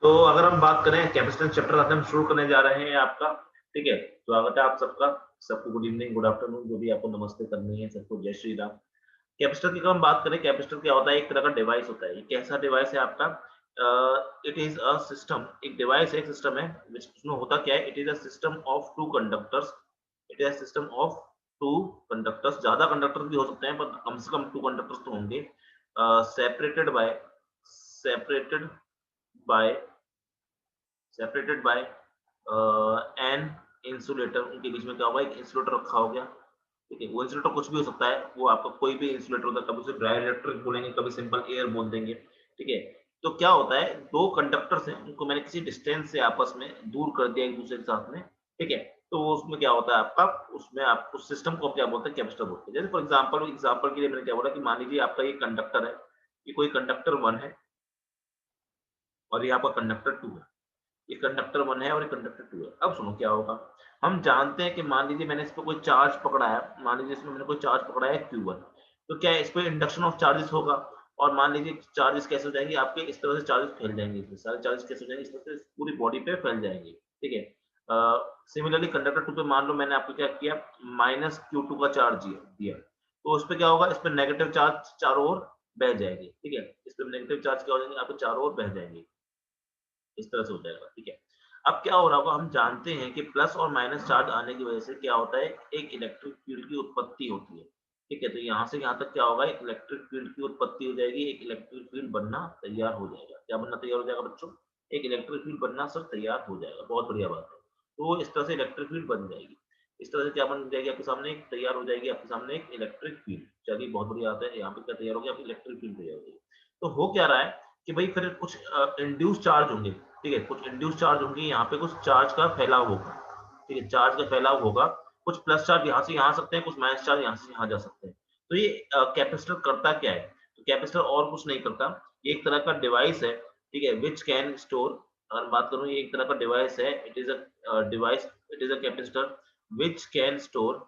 तो अगर हम बात करें कैपेसिटेंस चैप्टर आज हम शुरू करने जा रहे हैं आपका, ठीक है। स्वागत है आप सबका। सबको गुड इवनिंग, गुड आफ्टरनून, जो भी आपको नमस्ते करनी है सबको जय श्री राम। कैपेसिटर की अगर हम बात करें, कैपेसिटर क्या होता है? एक तरह का डिवाइस होता है। ये कैसा डिवाइस है आपका? इट इज अ सिस्टम, एक डिवाइस है, एक सिस्टम है जिसमें होता क्या है, it is a system of two conductors. It is a system of two conductors. ज्यादा कंडक्टर भी हो सकते हैं पर कम से कम टू कंडक्टर्स तो होंगे। Separated by separated by separated by an insulator. उनके बीच में क्या होगा, एक इंसुलेटर रखा हो गया, ठीक है। वो इंसुलेटर कुछ भी हो सकता है, वो आपका कोई भी इंसुलेटर होता है, कभी उसे ड्राई इलेक्ट्रिक बोलेंगे, कभी सिंपल एयर बोल देंगे, ठीक है। तो क्या होता है, दो कंडक्टर्स हैं, उनको मैंने किसी डिस्टेंस से आपस में दूर कर दिया एक दूसरे के साथ में, ठीक है। तो वो उसमें क्या होता है आपका, उसमें आप उस सिस्टम को क्या बोलते हैं, कैपेसिटर बोलते हैं। जैसे फॉर एग्जांपल के लिए मैंने क्या बोला कि मान लीजिए आपका ये कंडक्टर है, ये कोई कंडक्टर 1 है और ये आपका कंडक्टर 2 है। ये कंडक्टर 1 है और ये कंडक्टर 2 है। अब सुनो क्या होगा, हम जानते हैं कि मान लीजिए मैंने इस पे कोई चार्ज पकड़ा है, मान लीजिए इसमें मैंने कोई चार्ज पकड़ा है Q1, तो क्या है, इस पे इंडक्शन ऑफ चार्जेस होगा। और मान लीजिए चार्जेस कैसे हो जाएंगे आपके, इस तरह से चार्जेस फैल जाएंगे, इसमें सारे चार्जेस कैसे हो जाएंगे, इस तरह से पूरी बॉडी पे फैल जाएंगे, ठीक है। सिमिलरली कंडक्टर 2 पे मान लो मैंने आपको क्या किया, -Q2 का चार्ज दिया, तो उस पे क्या होगा, इस पे नेगेटिव चार्ज चारों ओर बह जाएंगे, ठीक है। इस पे नेगेटिव चार्ज क्या हो जाएंगे, आपके चारों ओर बह जाएंगे, इस तरह से हो जाएगा, ठीक है। अब क्या हो रहा होगा, हम जानते हैं कि प्लस और माइनस चार्ज आने की वजह से क्या होता है, एक इलेक्ट्रिक फील्ड की उत्पत्ति होती है, ठीक है। तो यहाँ से यहाँ तक क्या होगा, एक इलेक्ट्रिक फील्ड की उत्पत्ति हो जाएगी, एक इलेक्ट्रिक फील्ड बनना तैयार हो जाएगा। क्या बनना तैयार हो जाएगा बच्चों? एक इलेक्ट्रिक फील्ड बनना सर तैयार हो जाएगा, बहुत बढ़िया बात है। तो इस तरह से इलेक्ट्रिक फील्ड बन जाएगी। इस तरह से क्या बन जाएगी आपके सामने, एक तैयार हो जाएगी आपके सामने एक इलेक्ट्रिक फील्ड। चलिए बहुत बढ़िया आता है, यहाँ पे क्या तैयार हो गया, आपकी इलेक्ट्रिक फील्ड तैयार हो गई। तो हो क्या रहा है कि भाई फिर कुछ इंड्यूस चार्ज होंगे, ठीक है। कुछ इंड्यूस चार्ज होंगे, यहाँ पे कुछ चार्ज का फैलाव होगा, ठीक है, चार्ज का फैलाव होगा। कुछ प्लस चार्ज यहाँ से यहाँ आ सकते हैं, कुछ माइनस चार्ज यहाँ से यहाँ जा सकते हैं। तो ये कैपेसिटर करता क्या है, तो कैपेसिटर और कुछ नहीं करता, ये एक तरह का डिवाइस है, ठीक है, विच कैन स्टोर। अगर बात करूँ, ये एक तरह का डिवाइस है, it is a device, it is a capacitor which can store,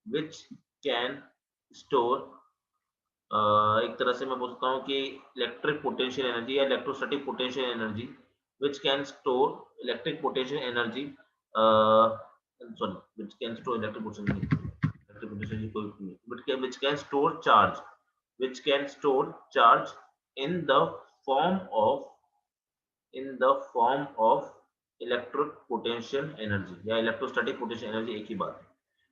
which can store एक तरह से मैं बोलता हूँ कि इलेक्ट्रिक पोटेंशियल एनर्जी या electrostatic potential energy, which can store electric potential energy, sorry, which can store electric potential energy कोई नहीं, which can store charge, which can store charge in the form of in the form of electric potential energy या electrostatic potential energy, एक ही बात है।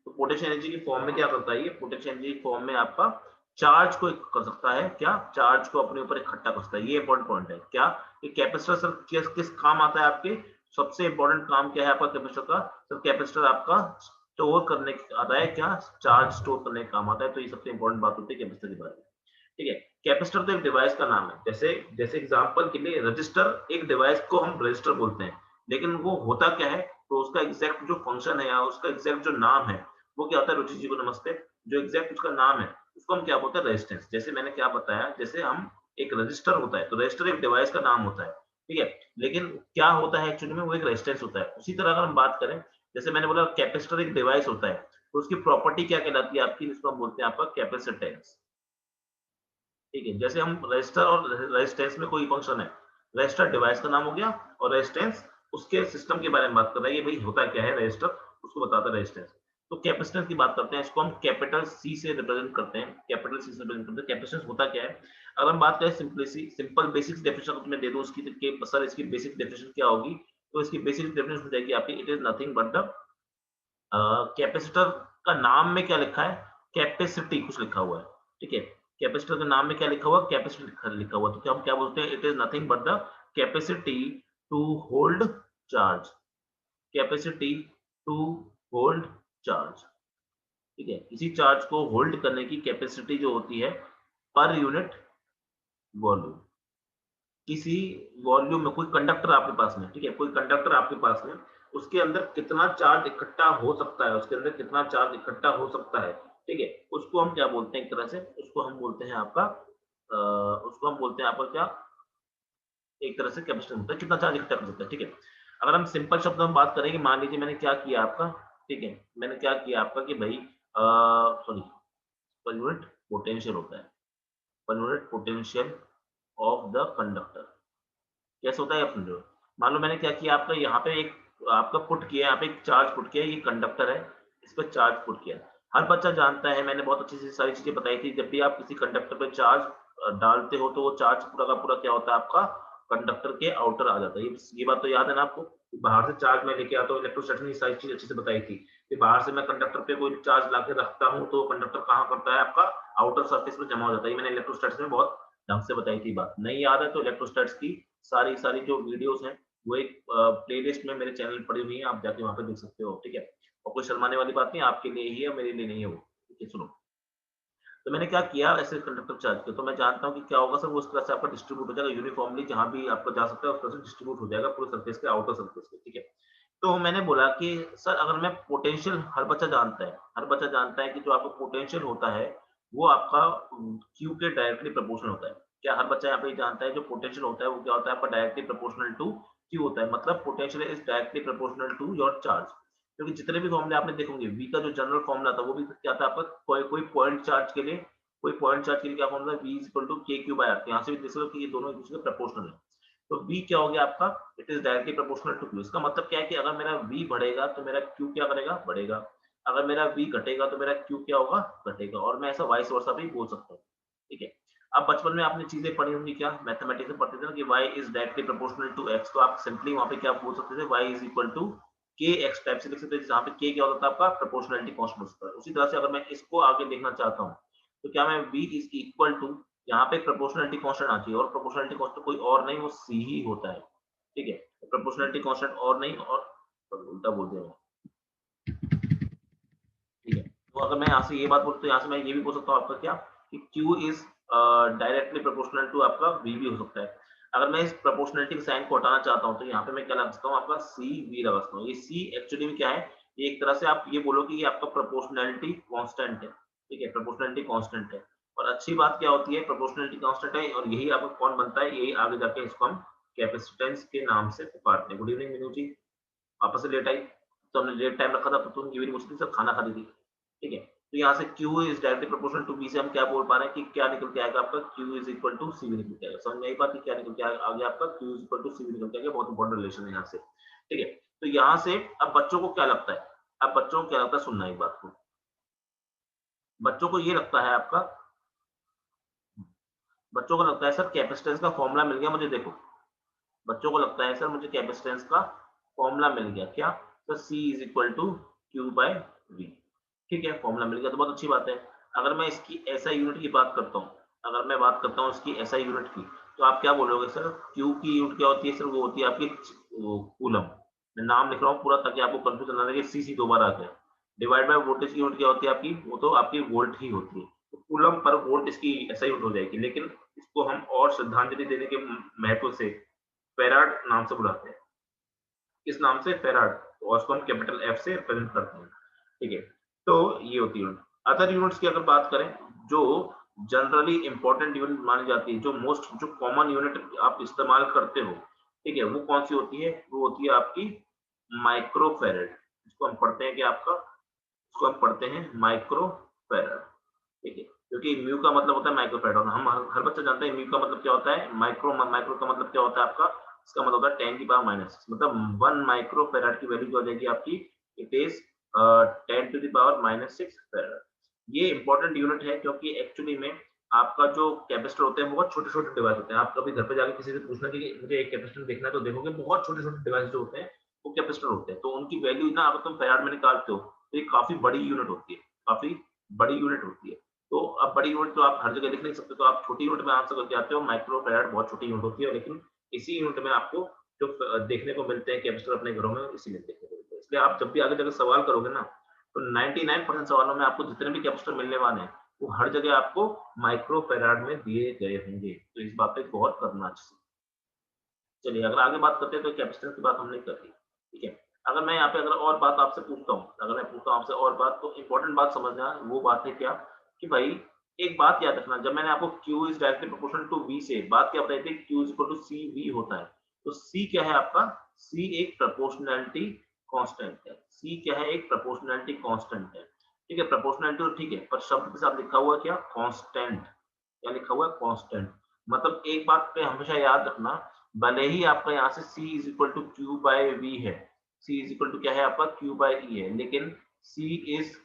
तो potential energy की form में क्या करता है, ये पोटेंशियल एनर्जी की फॉर्म में आपका चार्ज को कर सकता है, क्या, चार्ज को अपने ऊपर इकट्ठा कर सकता है। ये इंपॉर्टेंट पॉइंट है क्या, कि कैपेसिटर सर किस काम आता है आपके, सबसे इंपॉर्टेंट काम क्या है आपका कैपेसिटर का, सर कैपेसिटर आपका स्टोर करने आता है, क्या, चार्ज स्टोर करने का काम आता है। तो ये सबसे इंपॉर्टेंट बात होती है कैपेसिटर के बारे में, ठीक है। कैपेसिटर तो एक डिवाइस का नाम है, जैसे जैसे एग्जांपल के लिए रजिस्टर, एक डिवाइस को हम रजिस्टर बोलते हैं, लेकिन वो होता क्या है, तो उसका एग्जैक्ट जो फंक्शन है या उसका एग्जैक्ट जो नाम है वो क्या होता है, रुचि जी को नमस्ते, जो एग्जैक्ट उसका नाम है उसको हम क्या बोलते हैं, रेजिस्टेंस। जैसे मैंने क्या बताया, जैसे हम एक रजिस्टर होता है, तो रजिस्टर एक डिवाइस का नाम होता है, ठीक है। लेकिन क्या होता है एक्चुअली में, वो एक रेजिस्टेंस होता है। उसी तरह अगर हम बात करें, जैसे मैंने बोला कैपेसिटर एक डिवाइस होता है, तो उसकी प्रॉपर्टी क्या कहलाती है आपकी, जिसको हम बोलते हैं आपका कैपेसिटेंस, ठीक है। जैसे हम रजिस्टर और रेजिस्टेंस में कोई फंक्शन है, रजिस्टर डिवाइस का नाम हो गया और रेजिस्टेंस उसके सिस्टम के बारे में बात कर रहा है, ये भाई होता क्या है रजिस्टर, उसको बताता है रेजिस्टेंस। तो कैपेसिटेंस की बात करते हैं, इसको हम कैपिटल सी से रिप्रेजेंट करते हैं, कैपिटल सी से रिप्रेजेंट करते हैं। कैपेसिटेंस होता क्या है, अगर हम बात करें सिंपलिसी सिंपल बेसिक डेफिनेशन तुम्हें दे दूं उसकी, तो सर इसकी बेसिक डेफिनेशन क्या होगी, तो इसकी बेसिक डेफिनेशन हो जाएगी आपकी, it is nothing but the capacitor का नाम में क्या लिखा है, कैपेसिटी कुछ लिखा हुआ है, ठीक है। कैपेसिटर के नाम में क्या लिखा हुआ, कैपेसिटी लिखा हुआ, तो क्या हम क्या बोलते हैं, it is nothing but the capacity to hold charge, capacity to hold charge, ठीक है। किसी चार्ज को होल्ड करने की कैपेसिटी जो होती है पर यूनिट वॉल्यूम, किसी वॉल्यूम में कोई कंडक्टर आपके पास में, ठीक है, कोई कंडक्टर आपके पास में, उसके अंदर कितना चार्ज इकट्ठा हो सकता है, उसके अंदर कितना चार्ज इकट्ठा हो सकता है, ठीक है, उसको हम क्या बोलते हैं, एक तरह से उसको हम बोलते हैं आपका उसको हम बोलते हैं आपका क्या, एक तरह से कैपेसिटर होता है, कितना चार्ज इकट्ठा कर सकता है, ठीक है। अगर हम सिंपल शब्द में बात करें कि मान लीजिए मैंने क्या किया आपका, ठीक है, मैंने क्या किया आपका कि भाई सॉरी, पर यूनिट पोटेंशियल होता है, per unit potential of the conductor, कैसे होता है आप समझो। मान लो मैंने क्या किया, आपका यहाँ पे एक आपका पुट किया है, यहाँ पे एक चार्ज पुट किया है, ये कंडक्टर है, इस पे चार्ज पुट किया है। हर बच्चा जानता है, मैंने बहुत अच्छी से सारी चीजें बताई थी, जब भी आप किसी कंडक्टर पे चार्ज डालते हो तो वो चार्ज पूरा का पूरा क्या होता है आपका कंडक्टर के आउटर आ जाता है। ये बात तो याद है ना आपको। बाहर से चार्ज मैं लेके आता हूँ, इलेक्ट्रोस्टैटिक्स में सारी चीज अच्छे से बताई थी कि बाहर से मैं कंडक्टर पे कोई चार्ज लाके रखता हूँ तो कंडक्टर कहाँ करता है आपका आउटर सरफेस में जमा हो जाता है। ये मैंने इलेक्ट्रोस्टैटिक्स में बहुत ढंग से बताई थी बात। नहीं याद है तो इलेक्ट्रोस्टैटिक्स की सारी सारी जो वीडियोस हैं वो एक प्लेलिस्ट में मेरे चैनल पड़ी हुई है, आप जाके वहां पे देख सकते हो, ठीक है। और कोई शर्माने वाली बात नहीं, आपके लिए ही है, मेरे लिए नहीं है वो, ठीक है। सुनो, तो मैंने क्या किया, ऐसे कंडक्टर चार्ज किया, तो मैं जानता हूँ कि क्या होगा सर, वो उस तरह से आपका डिस्ट्रीब्यूट हो जाएगा यूनिफॉर्मली, जहां भी आपका जा सकता है उस तरह से डिस्ट्रीब्यूट हो जाएगा पूरे सरफेस के आउटर सरफेस पे, ठीक है। तो मैंने बोला कि सर अगर मैं पोटेंशियल, हर बच्चा जानता है, हर बच्चा जानता है कि जो आपका पोटेंशियल होता है वो आपका क्यू के डायरेक्टली प्रोपोर्शनल होता है। क्या हर बच्चा यहाँ पे जानता है जो पोटेंशियल होता है वो क्या होता है आपका डायरेक्टली प्रोपोर्शनल टू क्यू होता है, मतलब potential is directly proportional to your charge. क्योंकि जितने भी फॉर्मूले आपने देखोगे, वी का जो जनरल फॉर्मूला था वो भी क्या था आपका, कोई पॉइंट चार्ज के लिए, कोई पॉइंट चार्ज के लिए क्या फॉर्मूला है, v इज इक्वल टू के क्यू बाय आर। यहाँ से भी देख सकते हो कि ये दोनों एक दूसरे के प्रोपोर्शनल है। तो v क्या हो गया आपका, it is directly proportional to q। इसका मतलब क्या है कि अगर मेरा v बढ़ेगा तो मेरा q क्या करेगा, बढ़ेगा। अगर मेरा v घटेगा तो मेरा q क्या होगा, घटेगा। और मैं ऐसा वाइस वर्सा भी बोल सकता हूँ, ठीक है। अब बचपन में आपने चीजें पढ़ी होंगी, क्या मैथमेटिक्स में पढ़ते थे ना कि y is directly proportional to x, तो आप सिंपली वहां पे क्या बोल सकते थे, y इज इक्वल टू के एक्स टाइप से लिख सकते थे, जहाँ पे के क्या होता था आपका प्रोपोर्शनलिटी कांस्टेंट। उसी तरह से अगर मैं इसको आगे देखना चाहता हूँ तो क्या मैं v इज इक्वल टू, यहाँ पे प्रोपोर्शनलिटी कांस्टेंट आ चाहिए, और प्रोपोर्शनलिटी कांस्टेंट कोई और नहीं वो c ही होता है, ठीक है। प्रोपोर्शनलिटी कांस्टेंट और नहीं, और उल्टा बोल दिया मैं, ठीक है। तो अगर मैं यहाँ से ये बात बोलूँ तो यहाँ से मैं ये भी बोल सकता हूँ आपका क्या, कि q is directly proportional to आपका v भी हो सकता है। अगर मैं इस प्रोपोर्शनलिटी साइन को हटाना चाहता हूँ तो यहाँ पे मैं क्या लगा सकता हूँ, आपका c v लगा सकता हूँ। ये c एक्चुअली में क्या है, ये एक तरह से आप ये बोलो कि ये आपका प्रोपोर्शनलिटी कांस्टेंट है, ठीक है, प्रोपोर्शनलिटी कांस्टेंट है। और अच्छी बात क्या होती है, प्रोपोर्शनलिटी कांस्टेंट है और यही आपका कौन बनता है, यही आगे जाके इसको हम कैपेसिटेंस के नाम से पुकारते हैं। गुड इवनिंग मीनू जी, वापस से लेट आई, तो हमने लेट टाइम रखा था तो तुम ये भी नहीं मुझसे सब खाना खा रही थी, ठीक है। तो यहाँ से Q is directly proportional to V से हम क्या बोल पा रहे हैं कि क्या निकल के आएगा आपका, Q is equal to CV निकल के आएगा। समझ में आई बात कि क्या निकल के आ गया आपका, Q is equal to CV निकल के आएगा। बहुत इंपॉर्टेंट रिलेशन है यहाँ से, ठीक है। तो यहाँ से अब बच्चों को क्या लगता है, अब बच्चों को क्या लगता है, सुनना एक बात को, बच्चों को ये लगता है आपका, बच्चों को लगता है सर कैपेसिटेंस का फॉर्मूला मिल गया मुझे, देखो बच्चों को लगता है सर मुझे कैपेसिटेंस का फॉर्मूला मिल गया, क्या, तो C is equal to Q by V, ठीक है, फॉर्मूला मिल गया तो बहुत अच्छी बात है। अगर मैं इसकी ऐसा यूनिट की बात करता हूँ, अगर मैं बात करता हूँ इसकी ऐसा यूनिट की, तो आप क्या बोलोगे सर, क्यू की यूनिट क्या होती है सर, वो होती है आपकी कूलम। मैं नाम लिख रहा हूँ पूरा ताकि आपको कंफ्यूजन ना लगे, सी दो बार आ गया। डिवाइड बाय वोल्टेज की यूनिट क्या होती है आपकी, वो तो आपकी वोल्ट ही होती है, तो कूलम पर वोल्ट इसकी ऐसा यूनिट हो जाएगी। लेकिन इसको हम और श्रद्धांजलि देने के महत्व से फेराड नाम से बुलाते हैं, किस नाम से, फेराड, और उसको हम कैपिटल एफ से रिप्रेजेंट करते हैं, ठीक है। तो ये होती है। अदर यूनिट्स की अगर बात करें, जो जनरली इंपॉर्टेंट यूनिट मानी जाती है, जो मोस्ट जो कॉमन यूनिट आप इस्तेमाल करते हो, ठीक है, वो कौन सी होती है, वो होती है आपकी माइक्रोफेरेड। इसको हम पढ़ते हैं कि आपका, इसको हम पढ़ते हैं माइक्रोफेरेड, ठीक है। क्योंकि म्यू का मतलब होता है माइक्रोफेरेड, और हम हर बच्चा जानता है म्यू का मतलब क्या होता है, माइक्रो, माइक्रो का मतलब क्या होता है आपका, इसका मतलब होता है 10 की पावर माइनस, मतलब 1 माइक्रोफेरेड की वैल्यू क्या हो जाएगी आपकी, it is 10 to the power minus 6 farad. ये इंपॉर्टेंट यूनिट है क्योंकि एक्चुअली में आपका जो कैपेसिटर होते हैं बहुत छोटे छोटे डिवाइस होते हैं। आप कभी घर पे जाके किसी से पूछना कि मुझे एक कैपेसिटर देखना है, तो देखोगे बहुत छोटे छोटे डिवाइस जो होते हैं वो कैपेसिटर होते हैं। तो उनकी वैल्यू ना अगर तुम फेराड में निकालते हो तो ये काफी बड़ी यूनिट होती है, काफी बड़ी यूनिट होती है। तो अब बड़ी यूनिट तो आप हर जगह लिख नहीं सकते, तो आप छोटी यूनिट में आंसर करके आते हो, माइक्रो फेराड बहुत छोटी यूनिट होती है, लेकिन इसी यूनिट में आपको जो देखने को मिलते हैं कैपेसिटर अपने घरों में, इसीलिए देखने को मिलते हैं। इसलिए आप जब भी आगे जाकर सवाल करोगे ना, तो 99% सवालों में आपको जितने भी कैपेसिटर मिलने वाले हैं वो हर जगह आपको माइक्रो फेराड में दिए गए होंगे। तो इस बात पे गौर करना चाहिए। चलिए अगर आगे बात करते हैं, तो कैपेसिटेंस की बात हमने कर ली, ठीक है। अगर मैं यहाँ पे अगर और बात आपसे पूछता हूँ, अगर मैं पूछता हूँ आपसे और बात, तो इंपॉर्टेंट बात समझना, वो बात है क्या, कि भाई एक बात याद रखना, जब मैंने आपको Q is directly proportional to V से बात क्या बताई थी, Q is equal to CV होता है। तो C क्या है आपका, C एक प्रोपोर्शनैलिटी कांस्टेंट है, C क्या है, एक प्रोपोर्शनैलिटी कांस्टेंट है, ठीक है। प्रोपोर्शनैलिटी तो ठीक है, पर शब्द के साथ लिखा हुआ क्या, कांस्टेंट, क्या लिखा हुआ है, कांस्टेंट। मतलब एक बात पे हमेशा याद रखना भले ही आपका यहाँ से C is equal to Q by V है, C इज इक्वल टू क्या है आपका क्यू बाय ई है, लेकिन C is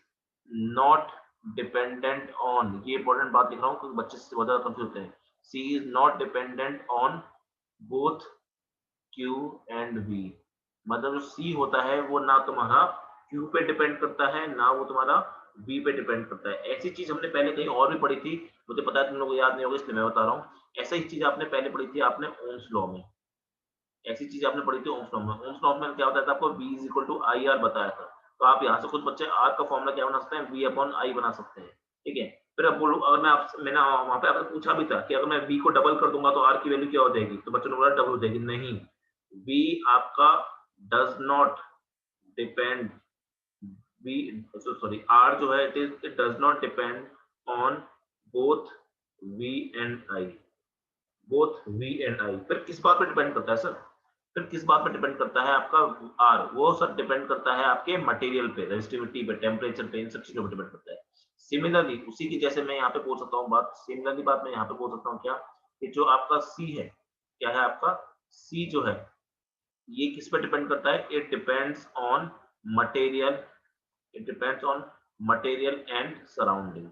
not dependent on, ये इंपॉर्टेंट बात लिख रहा हूँ क्योंकि बच्चे से बहुत ज्यादा कंफ्यूज होते हैं, C is not dependent on both Q and V। मतलब जो C होता है वो ना तुम्हारा Q पे डिपेंड करता है ना वो तुम्हारा V पे डिपेंड करता है। ऐसी चीज हमने पहले कहीं और भी पढ़ी थी, मुझे पता है तुम लोगों को याद नहीं होगा इसलिए मैं बता रहा हूँ। ऐसा ही चीज आपने पहले पढ़ी थी, आपने ओम्स लॉ में, ऐसी चीज आपने पढ़ी थी ओम्स लॉ में। ओम्स लॉ में क्या होता था आपको, V is equal to I R बताया था। तो आप यहाँ से कुछ बच्चे R का फॉर्मूला क्या बना सकते हैं, V अपॉन I बना सकते हैं। ठीक है, फिर अब बोलो, अगर मैं आपसे, मैंने वहां पे आपसे पूछा भी था कि अगर मैं V को डबल कर दूंगा तो R की वैल्यू क्या हो जाएगी, तो बच्चों ने बोला डबल हो जाएगी। नहीं, V आपका does not depend, V sorry R जो है it does not depend on both V and I, both V and I। फिर किस बात पे डिपेंड करता है सर, फिर किस बात पे डिपेंड करता है आपका R, वो सर डिपेंड करता है आपके मटेरियल पे, रेजिस्टिविटी पे, टेम्परेचर पे, इन सब चीजों पे डिपेंड करता है। सिमिलरली उसी की जैसे मैं यहाँ पे बोल सकता हूँ बात, सिमिलरली बात मैं यहाँ पे बोल सकता हूँ क्या, कि जो आपका C है, क्या है आपका C जो है, ये किस पे डिपेंड करता है, it depends on material, it depends on material and surrounding,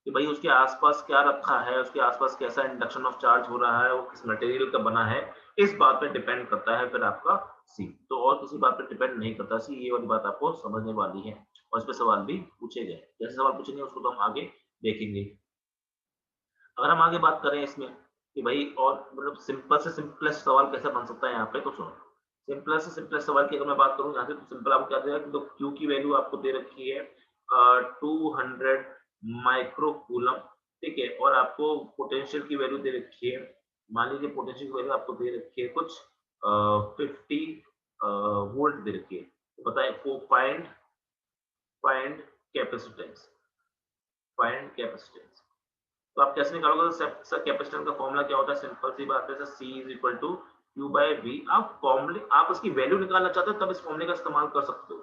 कि भाई उसके आसपास क्या रखा है, उसके आसपास कैसा इंडक्शन ऑफ चार्ज हो रहा है, वो किस मटेरियल का बना है, इस बात पे डिपेंड करता है फिर आपका सी। तो और किसी बात पे डिपेंड नहीं करता सी, ये वाली बात आपको समझने वाली है और इस पे सवाल भी पूछे गए, जैसे सवाल पूछेंगे उसको तो हम आगे देखेंगे। अगर हम आगे बात करें इसमें कि भाई और मतलब सिंपल से सिंपलेस्ट सवाल कैसे बन सकता है यहाँ पे, तो सुनो, सिंपल से सिंपलेस्ट सवाल की अगर मैं बात करूँ यहाँ से, तो सिंपल आपको क्या देगा, तो क्यू की वैल्यू आपको दे रखी है 200 माइक्रो कूलम, ठीक है, और आपको पोटेंशियल की वैल्यू दे रखी है, मान लीजिए पोटेंशियल की वैल्यू आपको दे रखी है कुछ 50 वोल्ट दे रखी है, तो बताइए find find capacitance, find capacitance. तो आप कैसे निकालोगे, सर कैपेसिटेंस का फॉर्मूला क्या होता है, सिंपल सी बात है sir, C is equal to Q by V. आप फॉर्मूले, आप उसकी वैल्यू निकालना चाहते हो तब इस फॉर्मूले का इस्तेमाल कर सकते हो,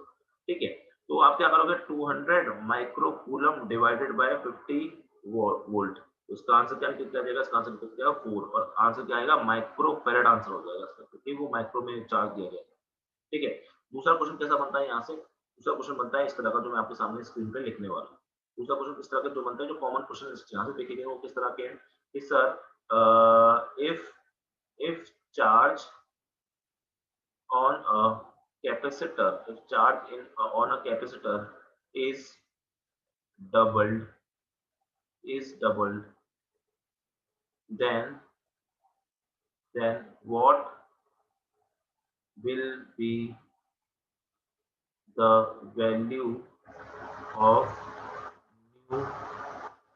ठीक है। तो आप क्या करोगे, 200 micro coulomb divided by 50 volt, उसका आंसर क्या निकल जाएगा, इसका आंसर निकल जाएगा 4, और आंसर क्या आएगा, माइक्रो फेरेड आंसर हो जाएगा इसका, क्योंकि वो माइक्रो में चार्ज दिया गया है, ठीक है। दूसरा क्वेश्चन कैसा बनता है यहाँ से, दूसरा क्वेश्चन बनता है इस तरह का, जो मैं आपके सामने स्क्रीन पे लिखने वाला हूँ। दूसरा क्वेश्चन किस तरह के जो बनता है, जो कॉमन क्वेश्चन यहाँ से देखे गए वो किस तरह के हैं कि sir if charge on a capacitor, if charge in on a capacitor is doubled, is doubled, then what will be the value of new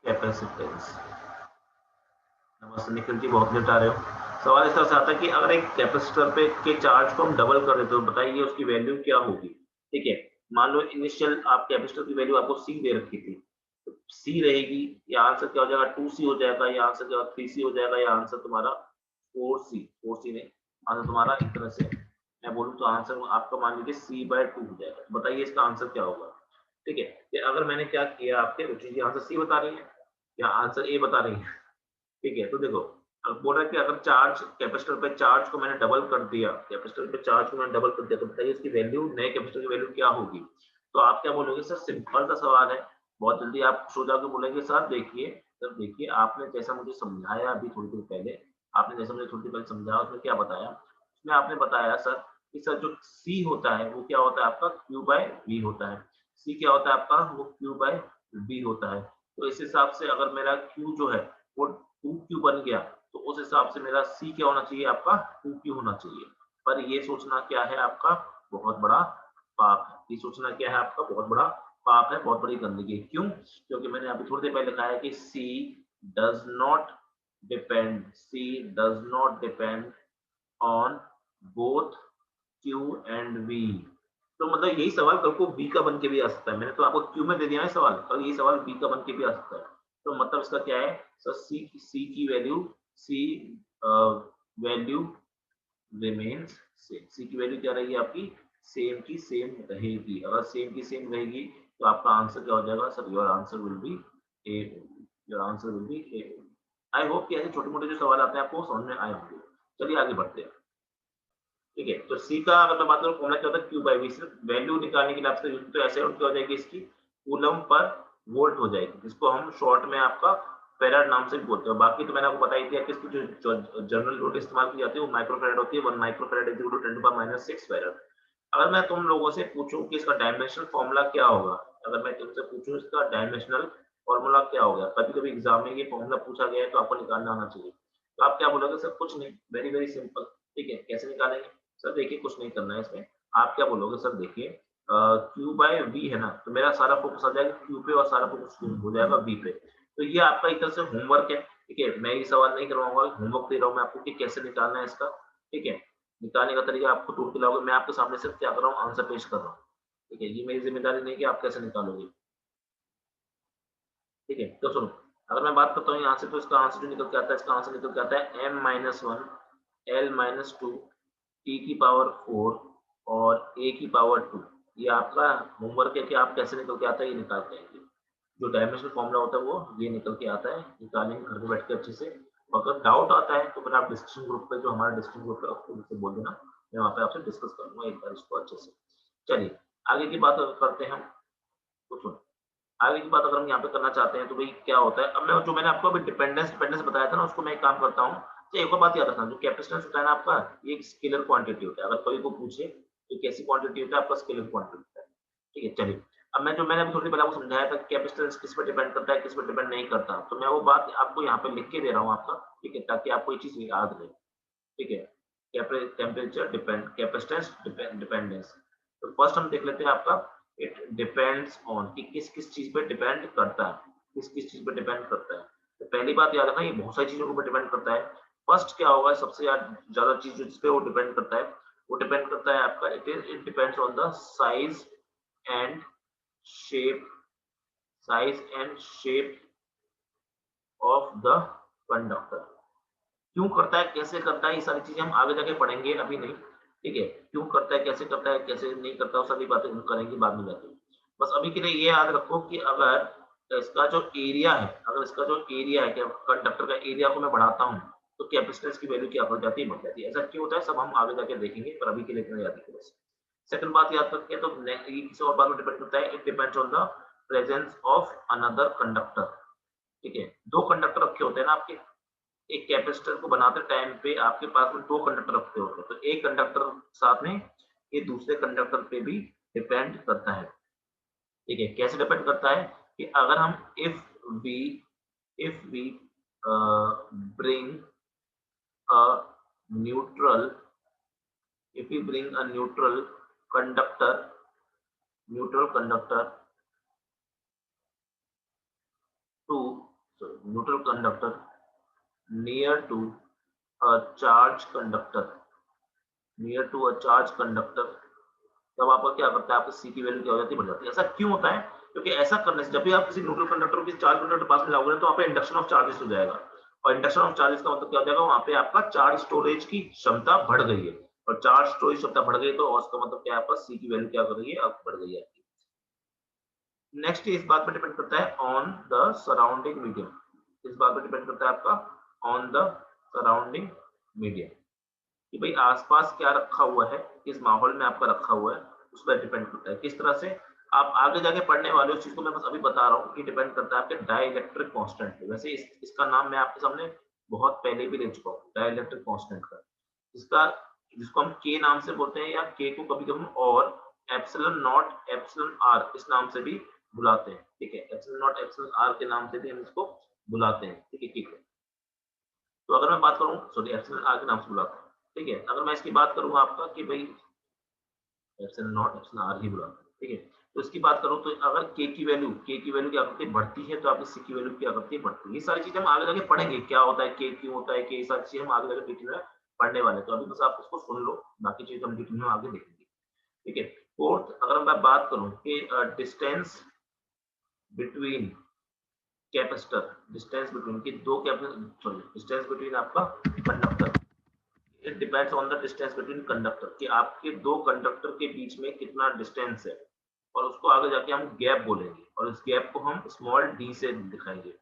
capacitance। नमस्ते निखिल जी, बहुत लेट आ रहे हो। सवाल इस तरह से आता है कि अगर एक कैपेसिटर पे के चार्ज को हम डबल कर देते तो बताइए उसकी वैल्यू क्या होगी, ठीक है। मान लो इनिशियल आप कैपेसिटर की वैल्यू आपको C दे रखी थी, तो C रहेगी, या आंसर क्या हो जाएगा 2C हो जाएगा, या आंसर क्या 3C हो जाएगा, या आंसर तुम्हारा 4C नहीं, आंसर तुम्हारा इस तरह से मैं बोलूँ तो आंसर आपका मान लीजिए C/2 हो जाएगा। तो बताइए इसका आंसर क्या होगा, ठीक है। कि अगर मैंने क्या किया, आपके रुचि जी आंसर C बता रही है या आंसर A बता रही है, ठीक है। तो देखो, अब बोल रहा है कि अगर चार्ज कैपेसिटर पे चार्ज को मैंने डबल कर दिया, कैपेसिटर पे चार्ज को मैंने डबल कर दिया, तो बताइए इसकी वैल्यू, नए कैपेसिटर की वैल्यू क्या होगी। तो आप क्या बोलोगे, सर सिंपल सा सवाल है, बहुत जल्दी आप सो जाकर बोलेंगे सर देखिए आपने जैसा मुझे समझाया अभी थोड़ी देर पहले, आपने जैसा मुझे थोड़ी देर पहले समझाया उसमें क्या बताया, उसमें आपने बताया सर कि सर जो C होता है वो क्या होता है आपका Q बाय V होता है, C क्या होता है आपका, वो Q बाय V होता है। तो इस हिसाब से अगर मेरा Q जो है वो 2Q बन गया, तो उस हिसाब से मेरा C क्या होना चाहिए आपका 2Q होना चाहिए। पर ये सोचना क्या है आपका बहुत बड़ा पाप है, ये सोचना क्या है आपका बहुत बड़ा पाप है, बहुत बड़ी गंदगी। क्यों, क्योंकि मैंने अभी थोड़ी देर पहले लिखा है कि C does not depend on both Q and V। तो मतलब यही सवाल कल को B का बन के भी आ सकता है, मैंने तो आपको Q में दे दिया है सवाल, कल यही सवाल B का बन के भी आ सकता है। तो मतलब इसका क्या है सर, C की value, C value remains same, C की वैल्यू क्या रहेगी आपकी, सेम की सेम रहेगी। अगर सेम की सेम रहेगी तो आपका आंसर क्या हो जाएगा sir, your answer will be A, your answer will be A. I hope कि ऐसे छोटे मोटे जो सवाल आते हैं आपको समझ में आए होंगे। चलिए आगे बढ़ते हैं। ठीक है, तो सी का अगर मैं बात करूं फॉर्मूला क्या होता है, क्यू बाई वी। सिर्फ वैल्यू निकालने के लिए आपसे यूज तो ऐसे क्या हो जाएगी इसकी, कूलम पर वोल्ट हो जाएगी, जिसको हम शॉर्ट में आपका फेराड नाम से भी बोलते हैं। बाकी तो मैंने आपको बताई दिया कि इसकी जो जनरल यूनिट इस्तेमाल की जाती है वो माइक्रोफेराड होती है। 1 microfarad is equal to 10⁻⁶ farad. अगर मैं तुम लोगों से पूछूं कि इसका डायमेंशनल फॉर्मूला क्या होगा, अगर मैं तुमसे पूछूं इसका डायमेंशनल फॉर्मूला क्या होगा, कभी कभी एग्जाम में ये फॉर्मूला पूछा गया है तो आपको निकालना आना चाहिए, तो आप क्या बोलोगे? सर कुछ नहीं, वेरी वेरी सिंपल। ठीक है, कैसे निकालेंगे? सर देखिए कुछ नहीं करना है इसमें, आप क्या बोलोगे? सर देखिए क्यू बाय वी है ना, तो मेरा सारा फोकस आ जाएगा क्यू पे और सारा फोकस हो जाएगा वी पे। तो ये आपका एक तरह से होमवर्क है। ठीक है, मैं ये सवाल नहीं करवाऊंगा, होमवर्क दे रहा हूँ मैं आपको कि कैसे निकालना है इसका। ठीक है, निकालने का तरीका आपको टूट के लाओगे, मैं आपके सामने सिर्फ क्या कर रहा हूँ, आंसर पेश कर रहा हूँ। ठीक है, ये मेरी जिम्मेदारी नहीं कि आप कैसे निकालोगे। ठीक है, तो सुनो, अगर मैं बात करता हूँ यहाँ से, तो इसका आंसर जो निकल के आता है, इसका आंसर निकल के आता है m-1 l-2 t की पावर 4 और a की पावर 2। ये आपका होमवर्क है कि आप कैसे निकल के आता है ये निकाल के आएंगे। जो डायमेंशनल फॉर्मूला होता है वो ये निकल के आता है, निकालेंगे घर पे बैठ के अच्छे से। अगर डाउट आता है तो फिर आप डिस्कशन ग्रुप पे, जो हमारा डिस्कशन ग्रुप है उसको मुझसे बोल देना, मैं वहाँ पे आपसे डिस्कस करूंगा एक बार इसको अच्छे से। चलिए आगे की बात करते हैं हम। तो सुनो, आगे की बात अगर हम यहाँ पे करना चाहते हैं तो भाई क्या होता है, अब मैं जो मैंने आपको अभी डिपेंडेंस डिपेंडेंस बताया था ना, उसको मैं एक काम करता हूँ। तो एक और बात याद रखना, जो कैपेसिटेंस होता है ना आपका, ये एक स्केलर क्वांटिटी होता है। अगर कोई को पूछे तो कैसी क्वांटिटी होता है, आपका स्केलर क्वांटिटी होता है। ठीक है, चलिए अब मैं जो मैंने अभी थोड़ी देर पहले आपको समझाया था कैपेसिटेंस किस पर डिपेंड करता है, किस पर डिपेंड नहीं करता, तो मैं वो बात आपको यहाँ पे लिख के दे रहा हूँ आपका। ठीक है, ताकि आपको ये चीज याद रहे। ठीक है, टेम्परेचर डिपेंड, कैपेसिटेंस डिपेंडेंस। तो फर्स्ट हम देख लेते हैं आपका, इट डिपेंड्स ऑन, कि किस किस चीज पे डिपेंड करता है, किस किस चीज पे डिपेंड करता है। तो पहली बात याद रखना, ये बहुत सारी चीजों के ऊपर डिपेंड करता है। फर्स्ट क्या होगा, सबसे ज्यादा चीज जिस पे वो डिपेंड करता है, वो डिपेंड करता है आपका, it depends on the size and shape, size and shape of the conductor. क्यों करता है, कैसे करता है, ये सारी चीजें हम आगे जाके पढ़ेंगे, अभी नहीं। ठीक है, क्यों करता है, कैसे करता है, कैसे नहीं करता, वो सारी बातें हम करेंगे बाद में जाके। बस अभी के लिए ये याद रखो कि अगर इसका जो एरिया है, अगर इसका जो एरिया है, कंडक्टर का एरिया को मैं बढ़ाता हूँ तो कैपेसिटेंस की वैल्यू क्या हो जाती है, बढ़ जाती है। ऐसा क्यों होता है सब हम आगे जाके देखेंगे, पर अभी के लिए इतना याद रखिए बस। सेकंड बात याद रखिए, तो ये किसी और बात में डिपेंड करता है, it depends on the presence of another conductor. ठीक है, दो कंडक्टर रखे होते हैं ना आपके, एक कैपेसिटर को बनाते टाइम पे आपके पास में दो कंडक्टर रखते होते हैं, तो एक कंडक्टर साथ में ये दूसरे कंडक्टर पे भी डिपेंड करता है। ठीक है, कैसे डिपेंड करता है, कि अगर हम we if we bring a neutral, if we bring a neutral conductor to, neutral conductor near to a charged conductor, near to a charge conductor, तब आपका क्या करता है, आपकी सी की वैल्यू क्या हो जाती है, बढ़ जाती है। ऐसा क्यों होता है, क्योंकि ऐसा करने से जब भी आप किसी न्यूट्रल कंडक्टर के चार्ज कंडक्टर पास में जाओगे तो वहाँ पे इंडक्शन ऑफ चार्जेस हो जाएगा, और इंडक्शन ऑफ चार्जेस का मतलब क्या हो जाएगा, वहाँ पे आपका चार्ज स्टोरेज की क्षमता बढ़ गई है, और चार्ज स्टोरेज क्षमता बढ़ गई तो उसका मतलब क्या है, आपका सी की वैल्यू क्या कर रही है, अब बढ़ गई है। नेक्स्ट इस बात पर डिपेंड करता है ऑन द सराउंडिंग मीडियम, इस बात पर डिपेंड करता है आपका ऑन द सराउंडिंग मीडियम, कि भाई आसपास क्या रखा हुआ है, किस माहौल में आपका रखा हुआ है, उस पर डिपेंड करता है किस तरह से आप आगे जाके पढ़ने वाले उस चीज को मैं बस अभी बता रहा हूँ कि डिपेंड करता है आपके डाइलेक्ट्रिक कांस्टेंट पे। वैसे इसका नाम मैं आपके सामने बहुत पहले भी ले चुका हूँ, डाइलेक्ट्रिक कांस्टेंट का, इसका जिसको हम के नाम से बोलते हैं, या के को कभी कभी और एप्सिलॉन नॉट एप्सिलॉन आर इस नाम से भी बुलाते हैं। ठीक है, एप्सिलॉन नॉट एप्सिलॉन आर के नाम से भी हम इसको बुलाते हैं। ठीक है, ठीक है, तो अगर मैं बात करूँ, सॉरी एप्सिलॉन आर के नाम से बुलाते हैं। ठीक है, अगर मैं इसकी बात करूँ आपका कि भाई एप्सिलॉन नॉट एप्सिलॉन आर ही बुलाते हैं। ठीक है, तो इसकी बात करूँ तो अगर के की वैल्यू क्या करती है, बढ़ती है, तो आपकी सी की वैल्यू क्या करती है, बढ़ती है। ये सारी चीजें हम आगे जाके पढ़ेंगे, क्या होता है के, क्यों होता है के, ये सारी चीजें हम आगे जाके डिटेल में पढ़ने वाले हैं। तो अभी बस आप उसको सुन लो, बाकी चीज हम डिटेल में आगे देखेंगे। ठीक है, फोर्थ अगर मैं बात करूँ कि distance between capacitor, distance between की दो कैपेसिटर, सॉरी डिस्टेंस बिटवीन आपका conductor, it depends on the distance between conductor, कि आपके दो कंडक्टर के बीच में कितना डिस्टेंस है, और उसको आगे जाके हम गैप बोलेंगे, और इस गैप को हम स्मॉल डी से दिखाएंगे।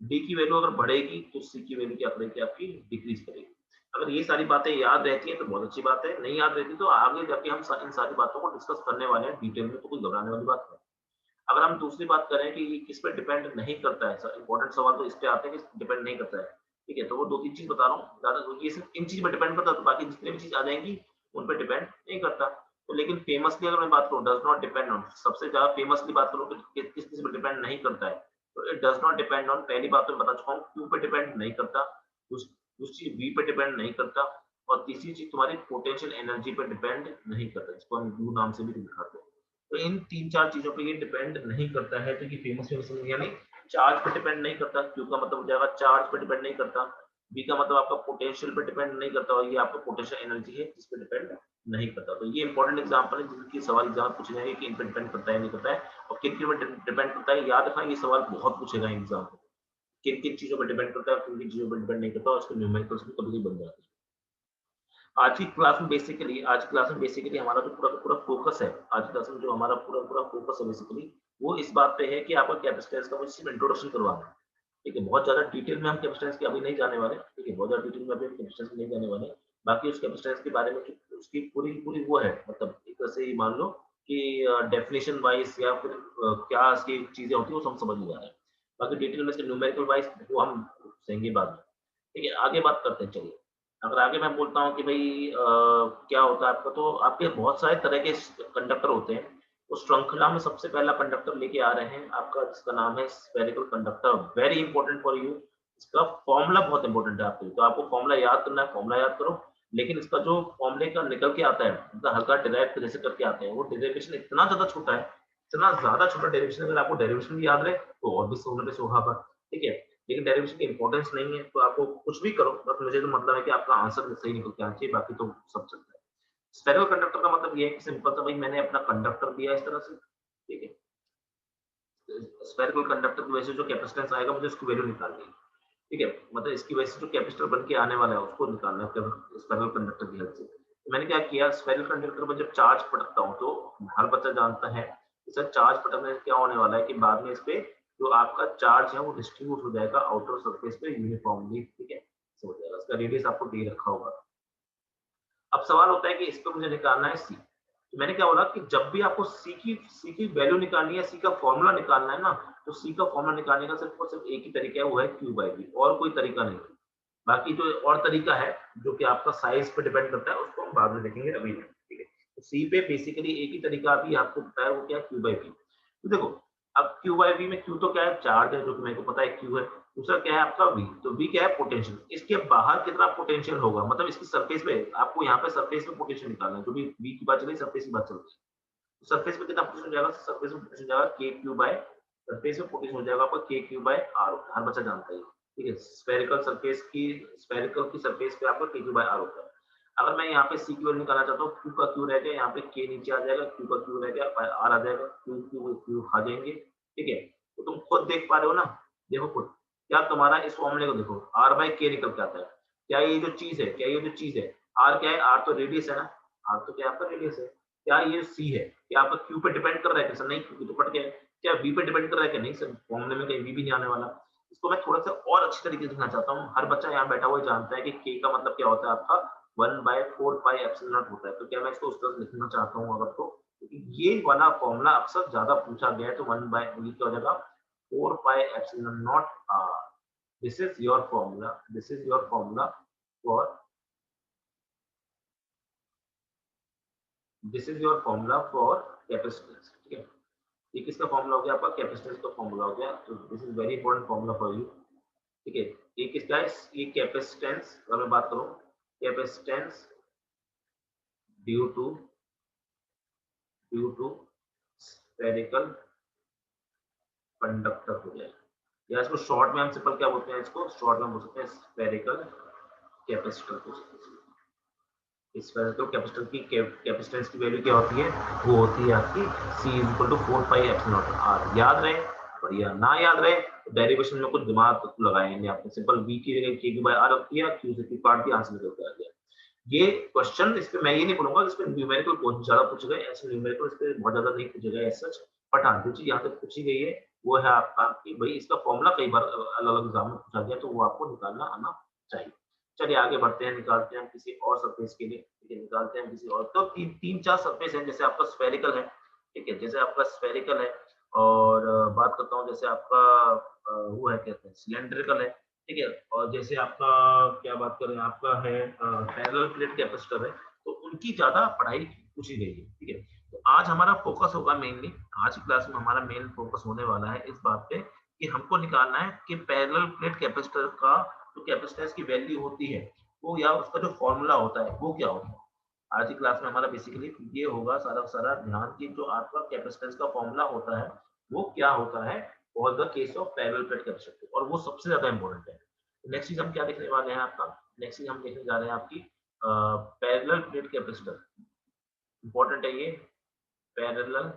डी की वैल्यू अगर बढ़ेगी तो सी की वैल्यू क्या करेगी, आपकी डिक्रीज करेगी। अगर ये सारी बातें याद रहती हैं तो बहुत अच्छी बात है, नहीं याद रहती तो आगे जाके हम इन सारी बातों को डिस्कस करने वाले हैं डिटेल में, तो कोई घबराने वाली बात नहीं। अगर हम दूसरी बात करें कि ये किस पे डिपेंड नहीं करता है, इंपॉर्टेंट सवाल तो इस पे आते हैं कि डिपेंड नहीं करता है, ठीक है, तो वो 2-3 चीज बता रहा हूँ, ज्यादा ये सिर्फ इन चीज पे डिपेंड करता है, तो बाकी जितनी भी चीज आ जाएंगी उन पे डिपेंड नहीं करता। तो लेकिन फेमसली अगर मैं बात करूँ, डज नॉट डिपेंड ऑन, सबसे ज्यादा फेमसली बात करूँ कि किस चीज पे डिपेंड नहीं करता है, तो it does not depend on, पहली बात तो मैं बता चुका हूँ, क्यू पे डिपेंड नहीं करता, दूसरी वी पे डिपेंड नहीं करता, और तीसरी चीज तुम्हारी पोटेंशियल एनर्जी पे डिपेंड नहीं करता, जिसको हम यू नाम से भी दिखाते हैं। तो इन 3-4 चीजों पे ये डिपेंड नहीं करता है, तो ये फेमस यानी चार्ज पे डिपेंड नहीं करता, क्यू का मतलब हो जाएगा चार्ज पे डिपेंड नहीं करता, बी का मतलब आपका पोटेंशियल पे डिपेंड नहीं करता, और ये आपका पोटेंशियल एनर्जी है जिस पे डिपेंड नहीं करता। तो ये इंपॉर्टेंट एग्जांपल है जिनकी सवाल एग्जाम पूछे जाएंगे कि इन पे डिपेंड करता है नहीं करता है, और किन किन पे डिपेंड करता है, याद रखना ये सवाल बहुत पूछेगा एग्जाम में, किन किन चीजों पर डिपेंड करता है, किन किन चीजों पर डिपेंड नहीं करता, और उसके न्यूमेरिकल्स भी कभी बन जाते हैं। आज की क्लास में बेसिकली हमारा जो पूरा फोकस है, आज की क्लास में जो हमारा पूरा फोकस है बेसिकली, वो इस बात पे है कि आपका कैपेसिटेंस का मुझे सिर्फ इंट्रोडक्शन करवाना है, ठीक है, बहुत ज्यादा डिटेल में हम कैपेसिटेंस के अभी नहीं जाने वाले, ठीक है, बहुत ज्यादा डिटेल में अभी हम कैपेसिटेंस नहीं जाने वाले, बाकी उस कैपेसिटेंस के बारे में उसकी पूरी पूरी वो है, मतलब एक तरह से मान लो कि डेफिनेशन वाइज या फिर क्या इसकी चीजें होती है वो हम समझ नहीं जा रहे हैं, बाकी डिटेल में न्यूमेरिकल वाइज वो हम सेंगे बाद में, ठीक है, आगे बात करते हैं। चलिए, अगर आगे मैं बोलता हूँ कि भाई क्या होता है आपका, तो आपके बहुत सारे तरह के कंडक्टर होते हैं, उस श्रृंखला में सबसे पहला कंडक्टर लेके आ रहे हैं आपका, जिसका नाम है spherical conductor, very important for you, इसका फॉर्मूला बहुत इंपॉर्टेंट है आपके लिए, तो आपको फॉर्मूला याद करना है, फॉर्मूला याद करो, लेकिन इसका जो फॉर्मूले का निकल के आता है, मतलब हल्का डिराइव जैसे करके आते हैं, वो डेरिवेशन इतना ज्यादा छोटा है, इतना ज्यादा छोटा डेरिवेशन, अगर आपको डेरिवेशन भी याद रहे तो और भी सोने पे सुहागा, ठीक है, लेकिन डेरिवेशन की इंपॉर्टेंस नहीं है, तो आपको कुछ भी करो, बस मुझे तो मतलब है कि आपका आंसर सही निकल के आना चाहिए, बाकी तो सब चलता है। स्फेरिकल कंडक्टर का मतलब ये है कि सिंपल सा, भाई मैंने अपना कंडक्टर दिया इस तरह से, ठीक है, स्फेरिकल कंडक्टर की वजह से जो कैपेसिटेंस आएगा मुझे उसकी वैल्यू निकालनी है, ठीक है, मतलब इसकी वजह से जो कैपेसिटर बन के आने वाला है उसको निकालना है स्फेरिकल कंडक्टर की हेल्प से। तो मैंने क्या किया, स्फेरिकल कंडक्टर में जब चार्ज पटकता हूँ, तो हर बच्चा जानता है कि सर चार्ज पटकने से क्या होने वाला है, कि बाद में इस पे जो आपका चार्ज है वो डिस्ट्रीब्यूट हो जाएगा आउटर सरफेस पे यूनिफॉर्मली, ठीक है, ऐसे हो जाएगा, उसका रेडियस आपको दे रखा होगा। अब सवाल होता है कि इस पे मुझे निकालना है सी, तो मैंने क्या बोला कि जब भी आपको सी की वैल्यू निकालनी है, सी का फॉर्मूला निकालना है ना, तो सी का फॉर्मूला निकालने का सिर्फ और सिर्फ एक ही तरीका है, वो है क्यू बाई वी, और कोई तरीका नहीं। बाकी जो और तरीका है जो कि आपका साइज पे डिपेंड करता है, उसको हम बाद में देखेंगे, अभी नहीं, ठीक है, तो सी पे बेसिकली एक ही तरीका अभी आपको बताया, वो क्या है, क्यू बाई वी। तो देखो, अब क्यू बाई वी में क्यू तो क्या है, चार्ज है जो कि मेरे को पता है क्यू है, दूसरा क्या है आपका वी, तो वी क्या है, पोटेंशियल, इसके बाहर कितना पोटेंशियल होगा, मतलब इसकी सरफेस पे, आपको यहाँ पे सरफेस पे पोटेंशियल निकालना है, जो भी वी की बात चल रही है सरफेस की बात चल रही है, सरफेस पे कितना पोटेंशियल हो जाएगा, सरफेस में पोटेंशियल हो जाएगा के क्यू बाय, सरफेस में पोटेंशियल हो जाएगा आपका के क्यू बाय आर, हर बच्चा जानता है, ठीक है, स्फेरिकल की सरफेस पे आपका के क्यू बाय आर होता है। अगर मैं यहाँ पे सी की वैल्यू निकालना चाहता हूँ, क्यू का क्यू रह गया, यहाँ पे के नीचे आ जाएगा, क्यू का क्यू रह गया, आर आ जाएगा, क्यू क्यू क्यू खा जाएंगे, ठीक है, तो तुम खुद देख पा रहे हो ना, देखो खुद, क्या तुम्हारा इस फॉर्मूले को देखो, आर बाई के निकल के आता है, क्या ये जो चीज है, क्या ये जो चीज है, आर क्या है, आर तो रेडियस है ना, आर तो क्या आपका रेडियस है, क्या ये सी है, क्या आपका क्यू पे डिपेंड कर रहा है, कि सर नहीं क्यू तो कट गया है, क्या बी पे डिपेंड कर रहा है, कि नहीं सर फॉर्मूले में कहीं बी भी नहीं आने वाला। इसको मैं थोड़ा सा और अच्छी तरीके से दिखाना चाहता हूँ, हर बच्चा यहाँ बैठा हुआ जानता है कि के का मतलब क्या होता है आपका 1/4 पाई एप्सिलॉन नॉट होता है, तो क्या मैं इसको उस तरह से लिखना चाहता हूँ अगर, तो ये वाला फॉर्मूला अक्सर ज्यादा पूछा गया है, तो 1 बाय क्या हो जाएगा 4 pi epsilon naught R, this is your formula, this is your formula for, this is your formula for capacitance, ठीक है, ये किसका फॉर्मूला हो गया, आपका कैपेसिटेंस का फॉर्मूला हो गया, तो this is very important formula for you, ठीक है, ये किसका है, ये कैपेसिटेंस, अगर मैं बात करूं capacitance due to spherical conductor हो जाएगा, या इसको शॉर्ट में हम सिंपल क्या बोलते हैं, इसको शॉर्ट में बोल सकते हैं स्फेरिकल कैपेसिटर को। स्फेरिकल कैपेसिटर की कैपेसिटेंस की वैल्यू क्या होती है, वो होती है आपकी C is equal to 4 pi epsilon naught R, याद रहे, बढ़िया, ना याद रहे तो डेरिवेशन में कुछ दिमाग लगाएंगे, आपने सिंपल v की जगह k की बाय r रख दिया, q से q काट दिया, आंसर निकल के आ गया। ये क्वेश्चन इस पे मैं ये नहीं बोलूंगा इस पे न्यूमेरिकल बहुत ज्यादा पूछे गए, ऐसे न्यूमेरिकल इस पे बहुत ज्यादा नहीं पूछे गए एज सच, बट हाँ जो चीज यहाँ तक पूछी गई है वो है आपका कि भाई इसका फॉर्मूला कई बार अलग अलग एग्जाम में पूछा गया, तो वो आपको निकालना आना चाहिए। चलिए आगे बढ़ते हैं, निकालते हैं हम किसी और सरफेस के लिए, ठीक है, निकालते हैं किसी और। तो तीन चार सरफेस हैं, जैसे आपका स्फेरिकल है, ठीक है, जैसे आपका स्फेरिकल है, और बात करता हूँ जैसे आपका वो है, कहते हैं सिलेंड्रिकल है, ठीक है, और जैसे आपका क्या बात करें, आपका है पैरेलल प्लेट कैपेसिटर है, तो उनकी ज्यादा पढ़ाई पूछी गई है, ठीक है। तो आज हमारा फोकस होगा मेनली, आज की क्लास में हमारा मेन फोकस होने वाला है इस बात पे कि हमको निकालना है कि पैरेलल प्लेट कैपेसिटर का जो कैपेसिटेंस की वैल्यू होती है वो, या उसका जो फॉर्मूला होता है वो क्या होता है। आज की क्लास में हमारा बेसिकली ये होगा सारा सारा ध्यान की जो आपका कैपेसिटेंस का फॉर्मूला होता है वो क्या होता है for the case of parallel plate capacitor, और वो सबसे ज्यादा इंपॉर्टेंट है। नेक्स्ट चीज हम क्या देखने वाले हैं आपका, नेक्स्ट चीज हम देखने जा रहे हैं आपकी पैरेलल प्लेट कैपेसिटर, इंपॉर्टेंट है ये पैरेलल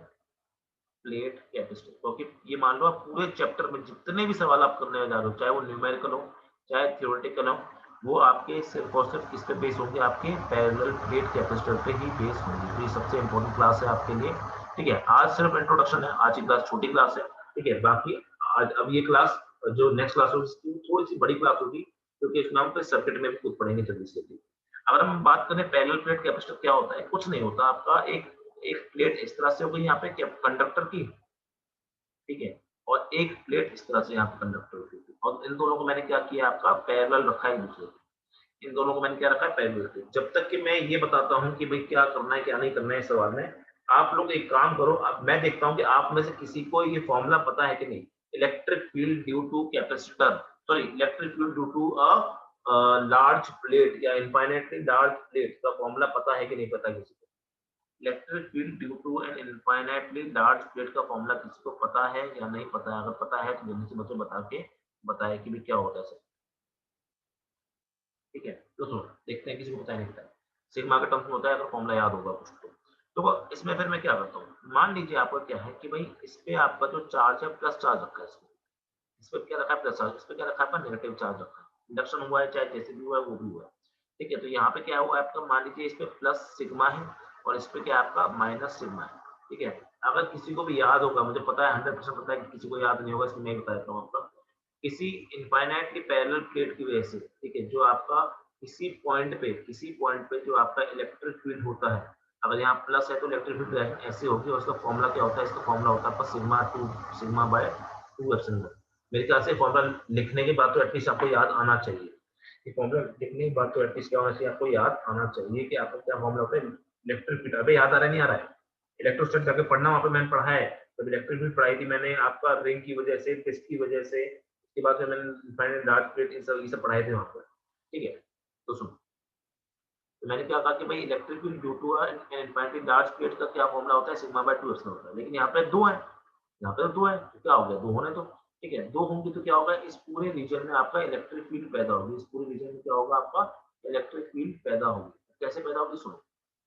प्लेट कैपेसिटर, क्योंकि ये मान लो आप पूरे चैप्टर में जितने भी सवाल आप करने जा रहे हो, चाहे वो न्यूमेरिकल हो चाहे थ्योरेटिकल हो, वो आपके सिर्फ और सिर्फ किस पे बेस होंगे, आपके पैरेलल प्लेट कैपेसिटर पे ही बेस होंगे। तो ये सबसे इंपॉर्टेंट क्लास है आपके लिए, ठीक है। आज सिर्फ इंट्रोडक्शन है, आज की क्लास छोटी क्लास है, ठीक है। बाकी आज अब ये क्लास जो नेक्स्ट क्लास होगी थोड़ी सी बड़ी क्लास होगी, क्योंकि इस नाम पे सर्किट में भी खुद पढ़ेंगे जल्दी से जल्दी। अगर हम बात करें पैरेलल प्लेट कैपेसिटर क्या होता है, कुछ नहीं होता, आपका एक एक प्लेट इस तरह से हो गई यहाँ पे कंडक्टर की, ठीक है, और एक प्लेट इस तरह से यहाँ पे कंडक्टर की, और इन दोनों को मैंने क्या किया, आपका पैरेलल रखा है एक दूसरे को, इन दोनों को मैंने क्या रखा है, पैरेलल रखा है। जब तक कि मैं ये बताता हूँ कि भाई क्या करना है क्या नहीं करना है इस सवाल में, आप लोग एक काम करो, अब मैं देखता हूँ कि आप में से किसी को ये फॉर्मूला पता है कि नहीं, electric field due to capacitor, sorry electric field due to a large plate या इनफाइनाइटली लार्ज प्लेट का फॉर्मूला पता है कि नहीं पता किसी को। Electric field due to an infinitely large plate का फॉर्मूला किसी को पता है या नहीं पता है, अगर पता है तो जल्दी से मुझे बता के बताए कि भी क्या होता है सर, ठीक है। तो सुनो देखते हैं किसी को पता है नहीं पता है, सिग्मा के टर्म्स में होता है, अगर फॉर्मूला याद होगा कुछ तो इसमें फिर मैं क्या करता हूँ, मान लीजिए आपका क्या है कि भाई इस पे आपका जो चार्ज है प्लस चार्ज रखा है, इस पे क्या रखा है प्लस चार्ज, इस पे क्या रखा है नेगेटिव चार्ज रखा है, इंडक्शन हुआ है चाहे जैसे भी हुआ है वो भी हुआ है, ठीक है। तो यहाँ पे क्या हुआ है आपका, मान लीजिए इस पे प्लस सिग्मा है और इस पे क्या है आपका माइनस सिग्मा है, ठीक है। अगर किसी को भी याद होगा, मुझे पता है 100% पता है कि किसी को याद नहीं होगा, इसमें मैं बता देता हूँ आपका, किसी इनफाइनाइटली पैरेलल प्लेट की वजह से, ठीक है, जो आपका किसी पॉइंट पे जो आपका इलेक्ट्रिक फील्ड होता है, अगर यहाँ प्लस है तो इलेक्ट्रिक फील्ड ऐसे होगी, और उसका फॉर्मूला क्या होता है, इसका फॉर्मूला होता है आपका sigma two sigma by two epsilon not. मेरे ख्याल से फॉर्मूला लिखने के बाद तो एटलीस्ट आपको याद आना चाहिए, ये फॉर्मूला लिखने के बाद तो एटलीस्ट क्या होना चाहिए, आपको याद आना चाहिए कि आपको क्या फॉर्मूला होता है इलेक्ट्रिक फील्ड। अबे याद आ रहा है नहीं आ रहा है, इलेक्ट्रोस्टैट जाके पढ़ना, वहां पे मैंने पढ़ा है, जब इलेक्ट्रिक फील्ड पढ़ाई थी मैंने, आपका रिंग की वजह से, डिस्क की वजह से, उसके बाद फिर मैंने फाइनल डार्क प्लेट ये सब पढ़ाए थे वहां पर, ठीक है। तो सुन, तो मैंने क्या कहा कि भाई electric field due to an infinitely large plate का क्या फॉर्मूला होता है, सिग्मा बाय 2 एप्सिलॉन होता है, लेकिन यहाँ पे दो है, यहाँ पे तो दो है, तो क्या हो गया, दो होने तो, ठीक है, दो होंगे तो क्या होगा, इस पूरे रीजन में आपका इलेक्ट्रिक फील्ड पैदा होगी, इस पूरे रीजन में क्या होगा आपका इलेक्ट्रिक फील्ड पैदा होगी, कैसे पैदा होगी सुनो,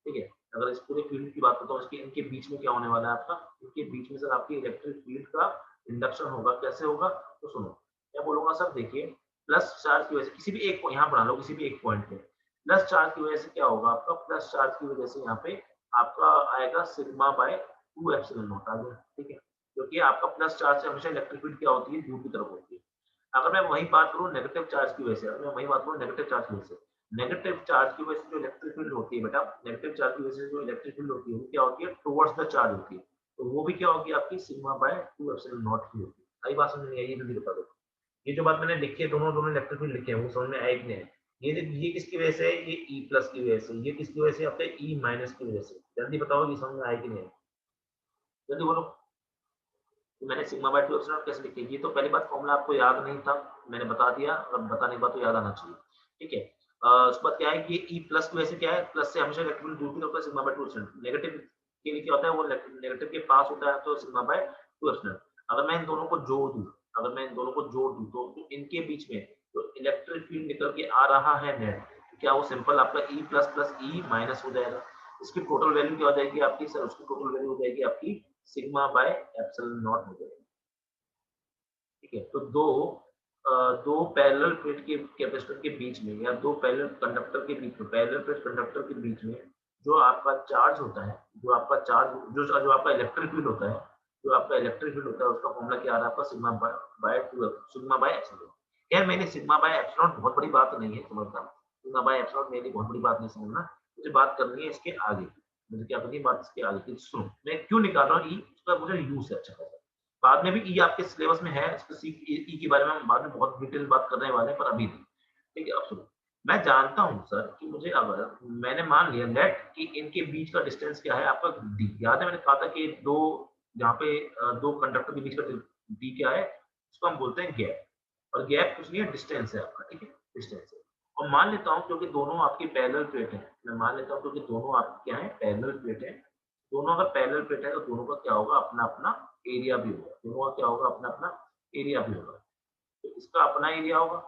ठीक है। अगर इस पूरे फील्ड की बात करता हूँ, इसके इनके बीच में क्या होने वाला है आपका, इनके बीच में सर आपकी इलेक्ट्रिक फील्ड का इंडक्शन होगा, कैसे होगा, तो सुनो क्या बोलूंगा सर, देखिए प्लस चार्ज की वजह से किसी भी एक यहाँ बना लो, किसी भी एक पॉइंट पे प्लस चार्ज की वजह से क्या होगा आपका, प्लस चार्ज की वजह से यहाँ पे आपका आएगा सिग्मा बाय 2 एप्सिलॉन नॉट आ गया, ठीक है, क्योंकि आपका प्लस चार्ज से हमेशा इलेक्ट्रिक फील्ड क्या होती है, दूर की तरफ होती है। अगर मैं वही बात करूँ नेगेटिव चार्ज की वजह से, अगर मैं वही बात करूँ नेगेटिव चार्ज की वजह से, नेगेटिव चार्ज की वजह से जो इलेक्ट्रिक फील्ड होती है बेटा, नेगेटिव चार्ज की वजह से जो इलेक्ट्रिक फील्ड होती है वो क्या होती है, टुवर्ड्स द चार्ज होती है, तो वो भी क्या होगी आपकी सिग्मा बाय 2 एप्सिलॉन नॉट की होती है। आई बात समझ नहीं आई, जल्दी बता दो, ये जो बात मैंने लिखी है, दोनों दोनों इलेक्ट्रिक फील्ड लिखे हैं, वो समझ में आए कि नहीं आए? ये किसकी वजह से है, ये ई प्लस की वजह से, ये किसकी वजह से आपका ई माइनस की वजह से, जल्दी बताओ ये समझ में आए कि नहीं आए, जल्दी बोलो। तो मैंने सिग्मा बाय 2 एप्सिलॉन कैसे लिखी, ये तो पहली बात फॉर्मूला आपको याद नहीं था, मैंने बता दिया, अब बताने के बाद तो याद आना चाहिए, ठीक है। उसके बाद क्या है कि ई प्लस की वजह से क्या है, प्लस से हमेशा इलेक्ट्रिक फील्ड दूर की तरफ है, सिग्मा बाय 2 एप्सिलॉन, नेगेटिव के लिए क्या होता है, वो नेगेटिव के पास होता है, तो सिग्मा बाय 2 एप्सिलॉन। अगर मैं इन दोनों को जोड़ दूं, अगर मैं इन दोनों को जोड़ दूं तो इनके बीच में जो इलेक्ट्रिक फील्ड निकल के आ रहा है नेट, तो क्या वो सिंपल आपका E plus plus E minus हो जाएगा, इसकी टोटल वैल्यू क्या हो जाएगी आपकी सर, उसकी टोटल वैल्यू हो जाएगी आपकी सिग्मा बाय एप्सिलॉन नॉट हो जाएगी, ठीक है। तो दो पैरेलल प्लेट के कैपेसिटर के बीच में, या दो पैरेलल कंडक्टर के बीच में, पैरेलल प्लेट कंडक्टर के बीच में जो आपका चार्ज होता है, जो आपका चार्ज जो आपका इलेक्ट्रिक फील्ड होता है, जो आपका इलेक्ट्रिक फील्ड होता है उसका फॉर्मूला क्या आ रहा है आपका sigma bye 2 sigma by epsilon. यार मैंने सिग्मा बाय एप्सिलॉन बहुत बड़ी बात नहीं है समझता, सिग्मा बाय एप्सिलॉन मेरे लिए बहुत बड़ी बात नहीं समझना, मुझे बात करनी है इसके आगे, मुझे क्या करनी है बात इसके आगे की। सुनो मैं क्यों निकाल रहा हूँ ई, उसका मुझे यूज है अच्छा खासा। बाद में भी ई आपके सिलेबस में है, इसको सी ई के बारे में हम बाद में बहुत डिटेल बात करने वाले हैं, पर अभी नहीं। ठीक है, अब सुनो, मैं जानता हूँ सर कि मुझे अगर मैंने मान लिया लेट कि इनके बीच का डिस्टेंस क्या है आपका डी, याद है मैंने कहा था कि दो यहाँ पे दो कंडक्टर के बीच का डी क्या है, उसको हम बोलते हैं गैप, और गैप कुछ नहीं है डिस्टेंस है आपका, ठीक है, डिस्टेंस है। और मान लेता हूँ क्योंकि दोनों आपकी पैरेलल प्लेट है, मैं मान लेता हूँ क्योंकि दोनों आपकी क्या है पैरेलल प्लेट है, दोनों अगर पैरेलल प्लेट है तो दोनों का क्या होगा अपना अपना एरिया भी होगा, दोनों का क्या होगा अपना अपना एरिया भी होगा। तो इसका अपना एरिया होगा,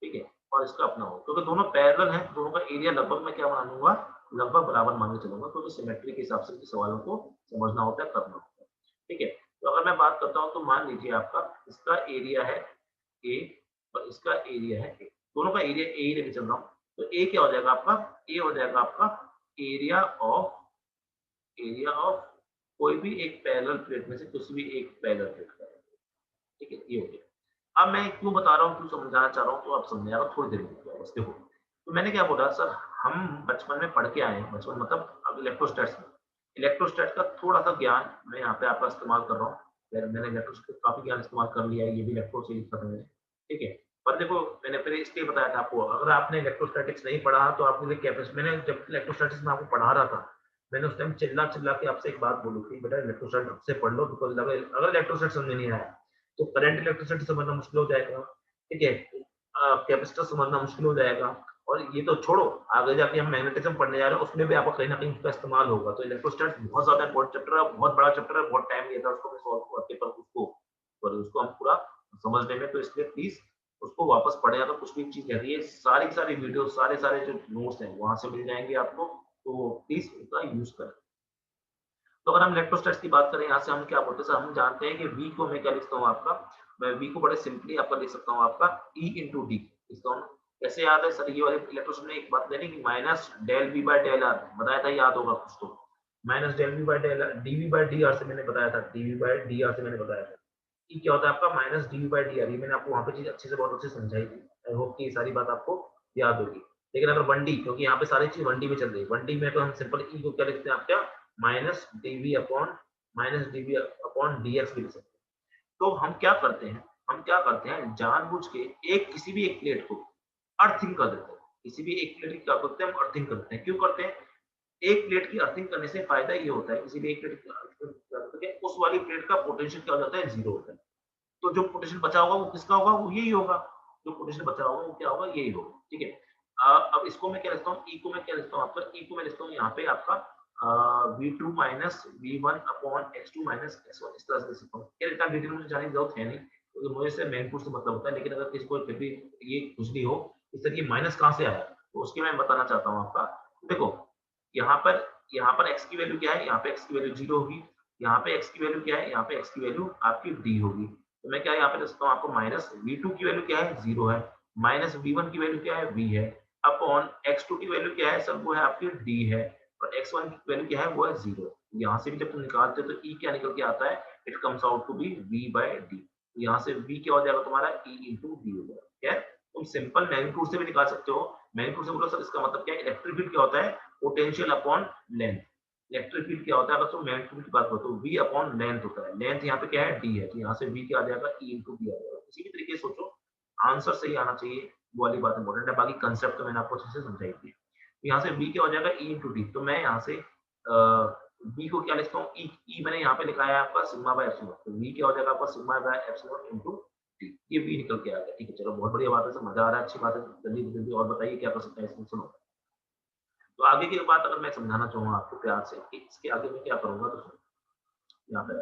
ठीक है, और इसका अपना होगा, क्योंकि दोनों पैरेलल हैं, दोनों का एरिया लगभग मैं क्या मानूंगा, लगभग बराबर मान के चलूंगा, क्योंकि सिमेट्री के हिसाब से सवालों को समझना होता है, करना होता है। ठीक है, तो अगर मैं बात करता हूँ तो मान लीजिए आपका इसका एरिया है ए और इसका एरिया है ए, दोनों का एरिया ए ही लेके चल रहा हूँ, तो ए क्या हो जाएगा आपका, ए हो जाएगा आपका एरिया ऑफ कोई भी एक पैरेलल प्लेट में से किसी भी एक पैरेलल प्लेट का, ठीक है, ये हो गया। अब मैं क्यों बता रहा हूँ, क्यों समझाना चाह रहा हूँ, तो आप समझ जाएगा थोड़ी देर में, बस देखो। तो मैंने क्या बोला सर, हम बचपन में पढ़ के आए हैं, बचपन मतलब अब इलेक्ट्रोस्टैट्स में, इलेक्ट्रोस्टैट्स का थोड़ा सा ज्ञान मैं यहाँ पे आपका इस्तेमाल कर रहा हूँ। मैंने इलेक्ट्रोस्टैट्स का काफी ज्ञान इस्तेमाल कर लिया है, ये भी इलेक्ट्रो से कर रहे हैं, ठीक है। पर देखो मैंने फिर इसलिए बताया था आपको, अगर आपने इलेक्ट्रोस्टैटिक्स नहीं पढ़ा तो आपके लिए कैपेसिटी, मैंने जब इलेक्ट्रोस्टैटिक्स में आपको पढ़ा रहा था, मैंने उस टाइम चिल्ला चिल्ला के आपसे एक बात बोली थी, बेटा इलेक्ट्रोस्टैटिक्स से पढ़ लो, बिकॉज अगर इलेक्ट्रोस्टैटिक्स समझ नहीं आया तो करंट इलेक्ट्रिसिटी समझना मुश्किल हो जाएगा, ठीक है, कैपेसिटर समझना मुश्किल हो जाएगा, और ये तो छोड़ो, आगे जाके हम मैग्नेटिज्म पढ़ने जा रहे हैं, उसमें भी आपको कहीं ना कहीं उसका इस्तेमाल होगा। तो इलेक्ट्रोस्टैटिक्स बहुत ज्यादा इंपॉर्टेंट चैप्टर है, बहुत बड़ा चैप्टर है, बहुत टाइम लिया था उसको सॉल्व करके, पर उसको और उसको हम पूरा समझने में, तो इसलिए प्लीज उसको वापस पढ़े, अगर कुछ भी चीज रही है सारी की सारी वीडियो सारे सारे जो नोट्स हैं वहां से मिल जाएंगे आपको, तो प्लीज उसका यूज करें। तो अगर हम इलेक्ट्रोस्टैट्स की बात करें, यहाँ से हम क्या बोलते हैं, हम जानते हैं कि V को मैं क्या लिखता हूँ आपका, मैं V को बड़े सिंपली आपका लिख सकता हूँ आपका E इंटू डी, इसका कैसे याद है सर, ये वाले इलेक्ट्रोस्टैट में एक बात देनी कि minus del V by del R बताया था, याद होगा कुछ तो, minus del V by del dV by D R से मैंने बताया था, dV बाय डी आर से मैंने बताया था। E क्या होता है आपका minus dV by D R, ये मैंने आपको वहाँ पे चीज अच्छे से बहुत अच्छे से समझाई थी, आई होप कि ये सारी बात आपको याद होगी। लेकिन अगर 1D, क्योंकि यहाँ पे सारी चीज 1D में चल रही है, 1D में तो हम सिंपल E को क्या लिखते हैं आपका माइनस डीवी अपॉन डीएक्स भी लिख सकते हैं। तो हम क्या करते हैं, हम क्या करते हैं जानबूझ के एक किसी भी एक प्लेट को अर्थिंग कर देते हैं, किसी भी एक प्लेट की क्या करते हैं हम अर्थिंग करते हैं, क्यों करते हैं, एक प्लेट की अर्थिंग करने से फायदा ये होता है, किसी भी एक प्लेट की अर्थिंग करते हैं उस वाली प्लेट का पोटेंशियल क्या हो जाता है, जीरो होता है, तो जो पोटेंशियल बचा होगा वो किसका होगा, वो यही होगा, जो पोटेंशियल बचा होगा वो क्या होगा, यही होगा, ठीक है। अब इसको मैं क्या लिखता हूँ, ई को मैं क्या लिखता हूँ आपका, ई को मैं लिखता हूँ यहाँ पे आपका v2 minus v1 upon x2 minus x1, इस तरह से लिख सकता हूँ। क्या इतना डिटेल मुझे जाने की जरूरत है नहीं, क्योंकि मुझे से मैग्नीट्यूड से मतलब होता है, लेकिन अगर किसी को फिर भी ये खुजली हो इस तरह की माइनस कहाँ से आया, तो उसके मैं बताना चाहता हूँ आपका। देखो यहाँ पर x की वैल्यू क्या है, यहाँ पे x की वैल्यू 0 होगी, यहाँ पे x की वैल्यू क्या है, यहाँ पे x की वैल्यू आपकी d होगी, तो मैं क्या यहाँ पे लिखता हूँ आपको माइनस v2 की वैल्यू क्या है, 0 है, माइनस v1 की वैल्यू क्या है, v है, अपॉन x2 की वैल्यू क्या है सर, वो है आपकी d है, और x1 की वैल्यू क्या है, वो है 0। यहाँ से भी जब तुम निकालते हो तो e क्या निकल के आता है, it comes out to be v by d, यहाँ से v क्या हो जाएगा तुम्हारा e इंटू डी हो जाएगा, क्या है, तुम सिंपल मैग्नीट्यूड से भी निकाल सकते हो, मैग्नीट्यूड से बोलो सर इसका मतलब क्या है, इलेक्ट्रिक फील्ड क्या होता है, potential upon length, electric field क्या होता है, अगर तुम मैग्नीट्यूड की बात करो तो v अपॉन लेंथ होता है, लेंथ यहाँ पे क्या है d है, तो यहाँ से v क्या आ जाएगा e इंटू डी आ जाएगा। इसी भी तरीके से सोचो, आंसर सही आना चाहिए, वो वाली बात इंपॉर्टेंट है, बाकी कंसेप्ट तो मैंने आपको अच्छे से समझाई थी। यहाँ से v क्या हो जाएगा e इंटू डी, तो मैं यहाँ से v को क्या लिखता हूँ, e मैंने यहाँ पे लिखा है आपका सिग्मा बाय एप्सिलॉन, तो v क्या हो जाएगा आपका sigma by epsilon into D, ये v निकल के आ गया, ठीक है, चलो बहुत बढ़िया बात है, मजा आ रहा है, अच्छी बात है, जल्दी जल्दी और बताइए क्या कर सकते हैं इसमें, सुनो। तो आगे की बात अगर मैं समझाना चाहूंगा आपको प्यार से कि इसके आगे मैं क्या करूंगा, तो सुनो यहाँ पे,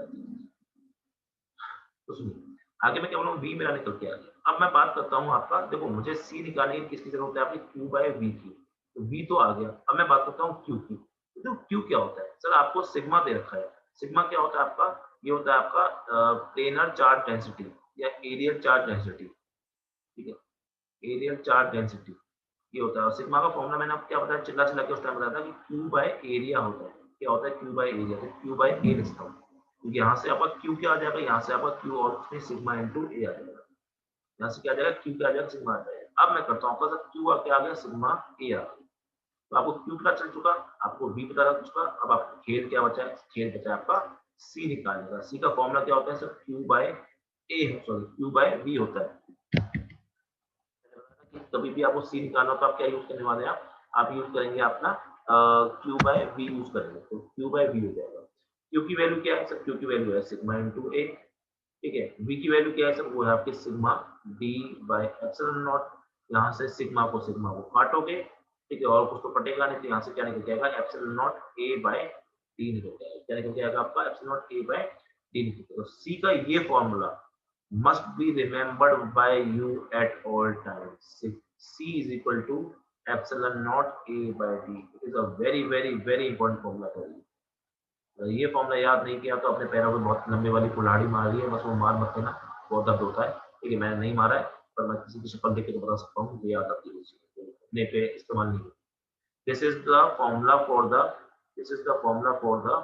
तो सुनिए आगे मैं क्या बोलूँ, v मेरा निकल के आ गया। अब मैं बात करता हूँ आपका, देखो मुझे c निकालने की किसकी जरूरत है, आपकी q बाय v की, तो v तो आ गया। अब मैं बात करता हूँ q की, तो q क्या होता है सर, आपको सिग्मा दे रखा है, सिग्मा क्या होता है आपका, ये होता है आपका प्लेनर चार्ज डेंसिटी या एरियल चार्ज डेंसिटी, ठीक है, एरियल चार्ज डेंसिटी ये होता है, और सिग्मा का फॉर्मूला मैंने आपको क्या बताया, चिल्ला चिल्ला के उस टाइम बताया था कि q बाय एरिया होता है, क्या होता है q बाय एरिया, तो q बाय a लिखता हूँ, तो यहाँ से आपका q क्या आ जाएगा, यहाँ से आपका q और उसमें सिग्मा इंटू a आ जाएगा, यहाँ से क्या आ जाएगा q क्या आ जाएगा, सिग्मा आ जाएगा। अब मैं करता हूँ आपका सर क्यू क्या आ गया, सिग्मा ए आ गया। तो आपको क्यू पता चल चुका, आपको बी पता चल चुका। अब आपको खेल क्या बचा है, खेल बचा है आपका सी निकालने का। सी का फॉर्मूला क्या होता है sir, Q by A, sorry Q by B होता है। कभी भी आपको सी निकालना हो तो आप क्या यूज करने वाले हैं, आप यूज करेंगे अपना क्यू बाय बी यूज करेंगे, तो क्यू बाय बी हो जाएगा। क्यू की वैल्यू क्या है सर, क्यू की वैल्यू है सिग्मा इंटू ए, ठीक है। बी की वैल्यू क्या है सर, वो है आपके sigma D bye epsilon not. यहाँ से सिग्मा को काटोगे, ठीक है, और कुछ तो कटेगा नहीं, तो यहाँ से क्या निकल जाएगा, epsilon naught A by D निकल जाएगा। क्या निकल जाएगा आपका, epsilon naught A by D निकल जाएगा। तो सी का ये formula must be remembered by you at all times. C is equal to epsilon naught A by D. It is a very very very important formula for you. अगर ये formula याद नहीं किया तो अपने पैरों पे बहुत लंबे वाली कुल्हाड़ी मार रही है, बस वो मार मत देना, बहुत दर्द होता है। ठीक है, मैंने नहीं मारा है, पर मैं किसी की शक्ल देख के तो बता सकता हूँ, मुझे याद आती है अपने पे इस्तेमाल नहीं। This is the formula for the this is the formula for the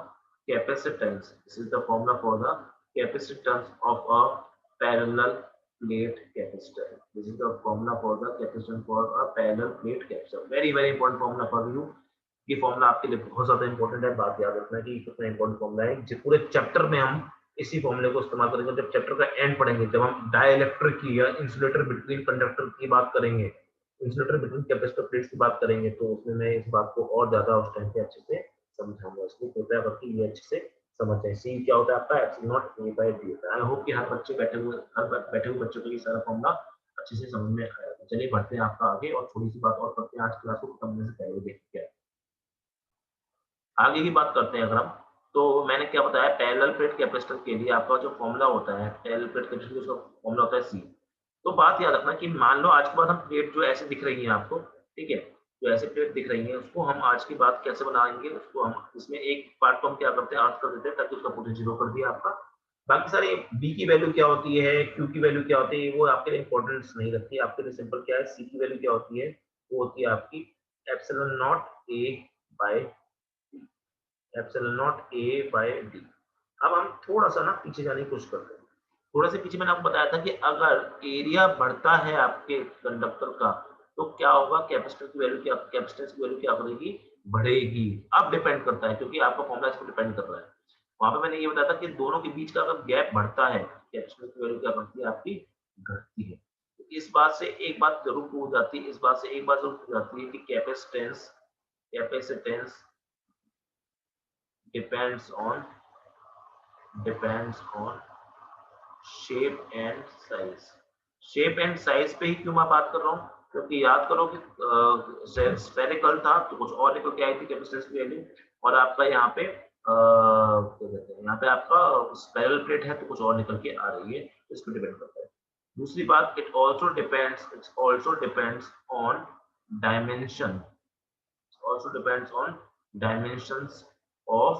capacitance. This is the formula for the capacitance of a parallel plate capacitor. This is the formula for the capacitance for a parallel plate capacitor. Very very important formula for you. ये formula आपके लिए बहुत ज्यादा important है। बात याद रखना कि कितना इंपॉर्टेंट फॉर्मूला है। पूरे चैप्टर में हम इसी फॉर्मूले को इस्तेमाल करेंगे। जब चैप्टर का एंड पढ़ेंगे, जब हम डाइलेक्ट्रिक की या इंसुलेटर बिटवीन कंडक्टर की बात करेंगे, इंसुलेटर बिटवीन कैपेसिटर प्लेट्स की बात करेंगे, तो उसमें मैं इस बात को और ज्यादा उस टाइम पे अच्छे से समझाऊंगा। इसलिए कृपया करके ये अच्छे से समझ जाए। सी क्या होता है आपका, epsilon naught A by D होता है। आई होप कि हर बच्चे बैठे हुए बच्चों को ये सारा फॉर्मूला अच्छे से समझ में आया। चलिए बढ़ते हैं आपका आगे, और थोड़ी सी बात और करते हैं आज क्लास को खत्म होने से पहले। देखते हैं आगे की बात करते हैं। अगर हम, तो मैंने क्या बताया, पैरेलल प्लेट कैपेसिटर के लिए आपका जो फॉर्मूला होता है, पैरेलल प्लेट कैपेसिटर का फॉर्मूला होता है सी। तो बात याद रखना कि मान लो आज के बाद हम प्लेट जो ऐसे दिख रही है आपको, ठीक है, जो ऐसे प्लेट दिख रही है, उसको हम आज की बात कैसे बनाएंगे, उसको हम इसमें एक पार्ट को हम क्या करते हैं, अर्थ कर देते हैं, ताकि उसका पोटेंशियल जीरो कर दिया आपका। बाकी सारे बी की वैल्यू क्या होती है, क्यू की वैल्यू क्या होती है, वो आपके लिए इंपॉर्टेंस नहीं रखती। आपके लिए सिंपल क्या है, सी की वैल्यू क्या होती है, वो होती है आपकी epsilon naught A by epsilon naught A by D. अब हम थोड़ा सा ना पीछे जाने की कोशिश करते हैं। थोड़ा सा पीछे मैंने आपको बताया था कि अगर एरिया बढ़ता है आपके कंडक्टर का, तो क्या होगा, कैपेसिटर की वैल्यू क्या, कैपेसिटेंस की वैल्यू क्या करेगी, बढ़ेगी। अब डिपेंड करता है, क्योंकि आपका फॉर्मूला इस पर डिपेंड कर रहा है। वहां पे मैंने ये बताया था कि दोनों के बीच का अगर गैप बढ़ता है, कैपेसिटर की वैल्यू क्या बढ़ती है आपकी, घटती है। तो इस बात से एक बात जरूर हो जाती है, इस बात से एक बात जरूर हो जाती है कि capacitance capacitance depends on shape and size. Shape and size पे ही क्यों मैं बात कर रहा हूँ, क्योंकि याद करो कि स्फेरिकल था तो कुछ और निकल के आई थी कैपेसिटेंस की वैल्यू, और आपका यहाँ पे क्या कहते हैं, यहाँ पे आपका स्पाइरल प्लेट है तो कुछ और निकल के आ रही है, इस पर डिपेंड करता है। दूसरी बात, it also depends on dimension, also depends on dimensions of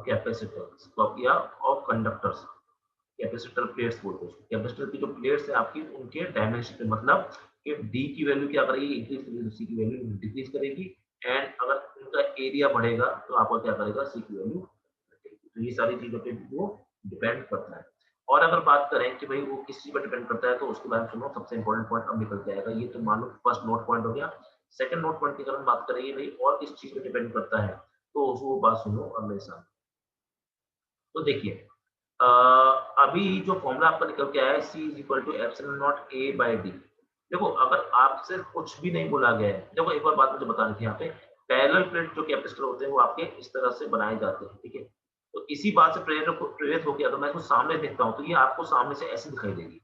capacitors या of conductors। कैपेसिटर प्लेट्स बोलते हैं, कैपेसिटर की जो प्लेट्स है आपकी, उनके डायमेंशन पे, मतलब कि डी की वैल्यू क्या करेगी, इंक्रीज करेगी, सी की वैल्यू डिक्रीज करेगी। एंड अगर उनका एरिया बढ़ेगा तो आपका क्या करेगा, सी की वैल्यू घटेगी। तो ये सारी चीजों पे वो डिपेंड करता है। और अगर बात करें कि भाई वो किस चीज पर डिपेंड करता है, तो उसके बारे में सुनो, सबसे इंपॉर्टेंट पॉइंट अब निकल के आएगा। ये तो मान लो फर्स्ट नोट पॉइंट हो गया। सेकंड नोट पॉइंट की अगर हम बात करेंगे भाई और किस चीज पे डिपेंड करता है, तो वो बात सुनो अब मेरे साथ। तो देखिए, अभी जो फॉर्मूला आपका निकल के आया है, C is equal to epsilon naught A by D. देखो, अगर आपसे कुछ भी नहीं बोला गया है, देखो एक बार बात मुझे बतानी थी यहाँ पे, पैरेलल प्लेट जो कैपेसिटर होते हैं वो आपके इस तरह से बनाए जाते हैं, ठीक है। तो इसी बात से प्रेरित होकर अगर मैं इसको सामने देखता हूँ, तो ये आपको सामने से ऐसी दिखाई देगी।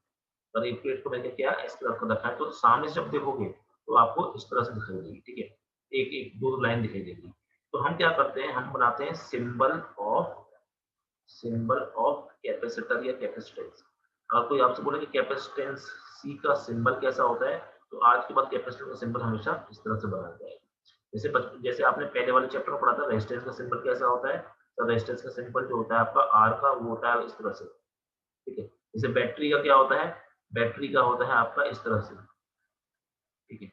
अगर एक प्लेट को मैंने क्या इस तरह का रखा है, तो सामने से जब देखोगे तो आपको इस तरह से दिखाई देगी, ठीक है, एक एक दो लाइन दिखाई देगी। तो हम क्या करते हैं, हम बनाते हैं सिंबल ऑफ कैपेसिटर या कैपेसिटेंस। अगर कोई आपसे बोले कि कैपेसिटेंस सी का सिंबल कैसा होता है, तो आज के बाद कैपेसिटर का सिंबल हमेशा इस तरह से बनाया जाएगा। जैसे आपने पहले वाले चैप्टर में पढ़ा था, रेजिस्टेंस का सिंबल कैसा होता है, तो रेजिस्टेंस का सिंबल जो होता है आपका आर का, वो होता है इस तरह से, ठीक है। जैसे बैटरी का क्या होता है, बैटरी का होता है आपका इस तरह से, ठीक है,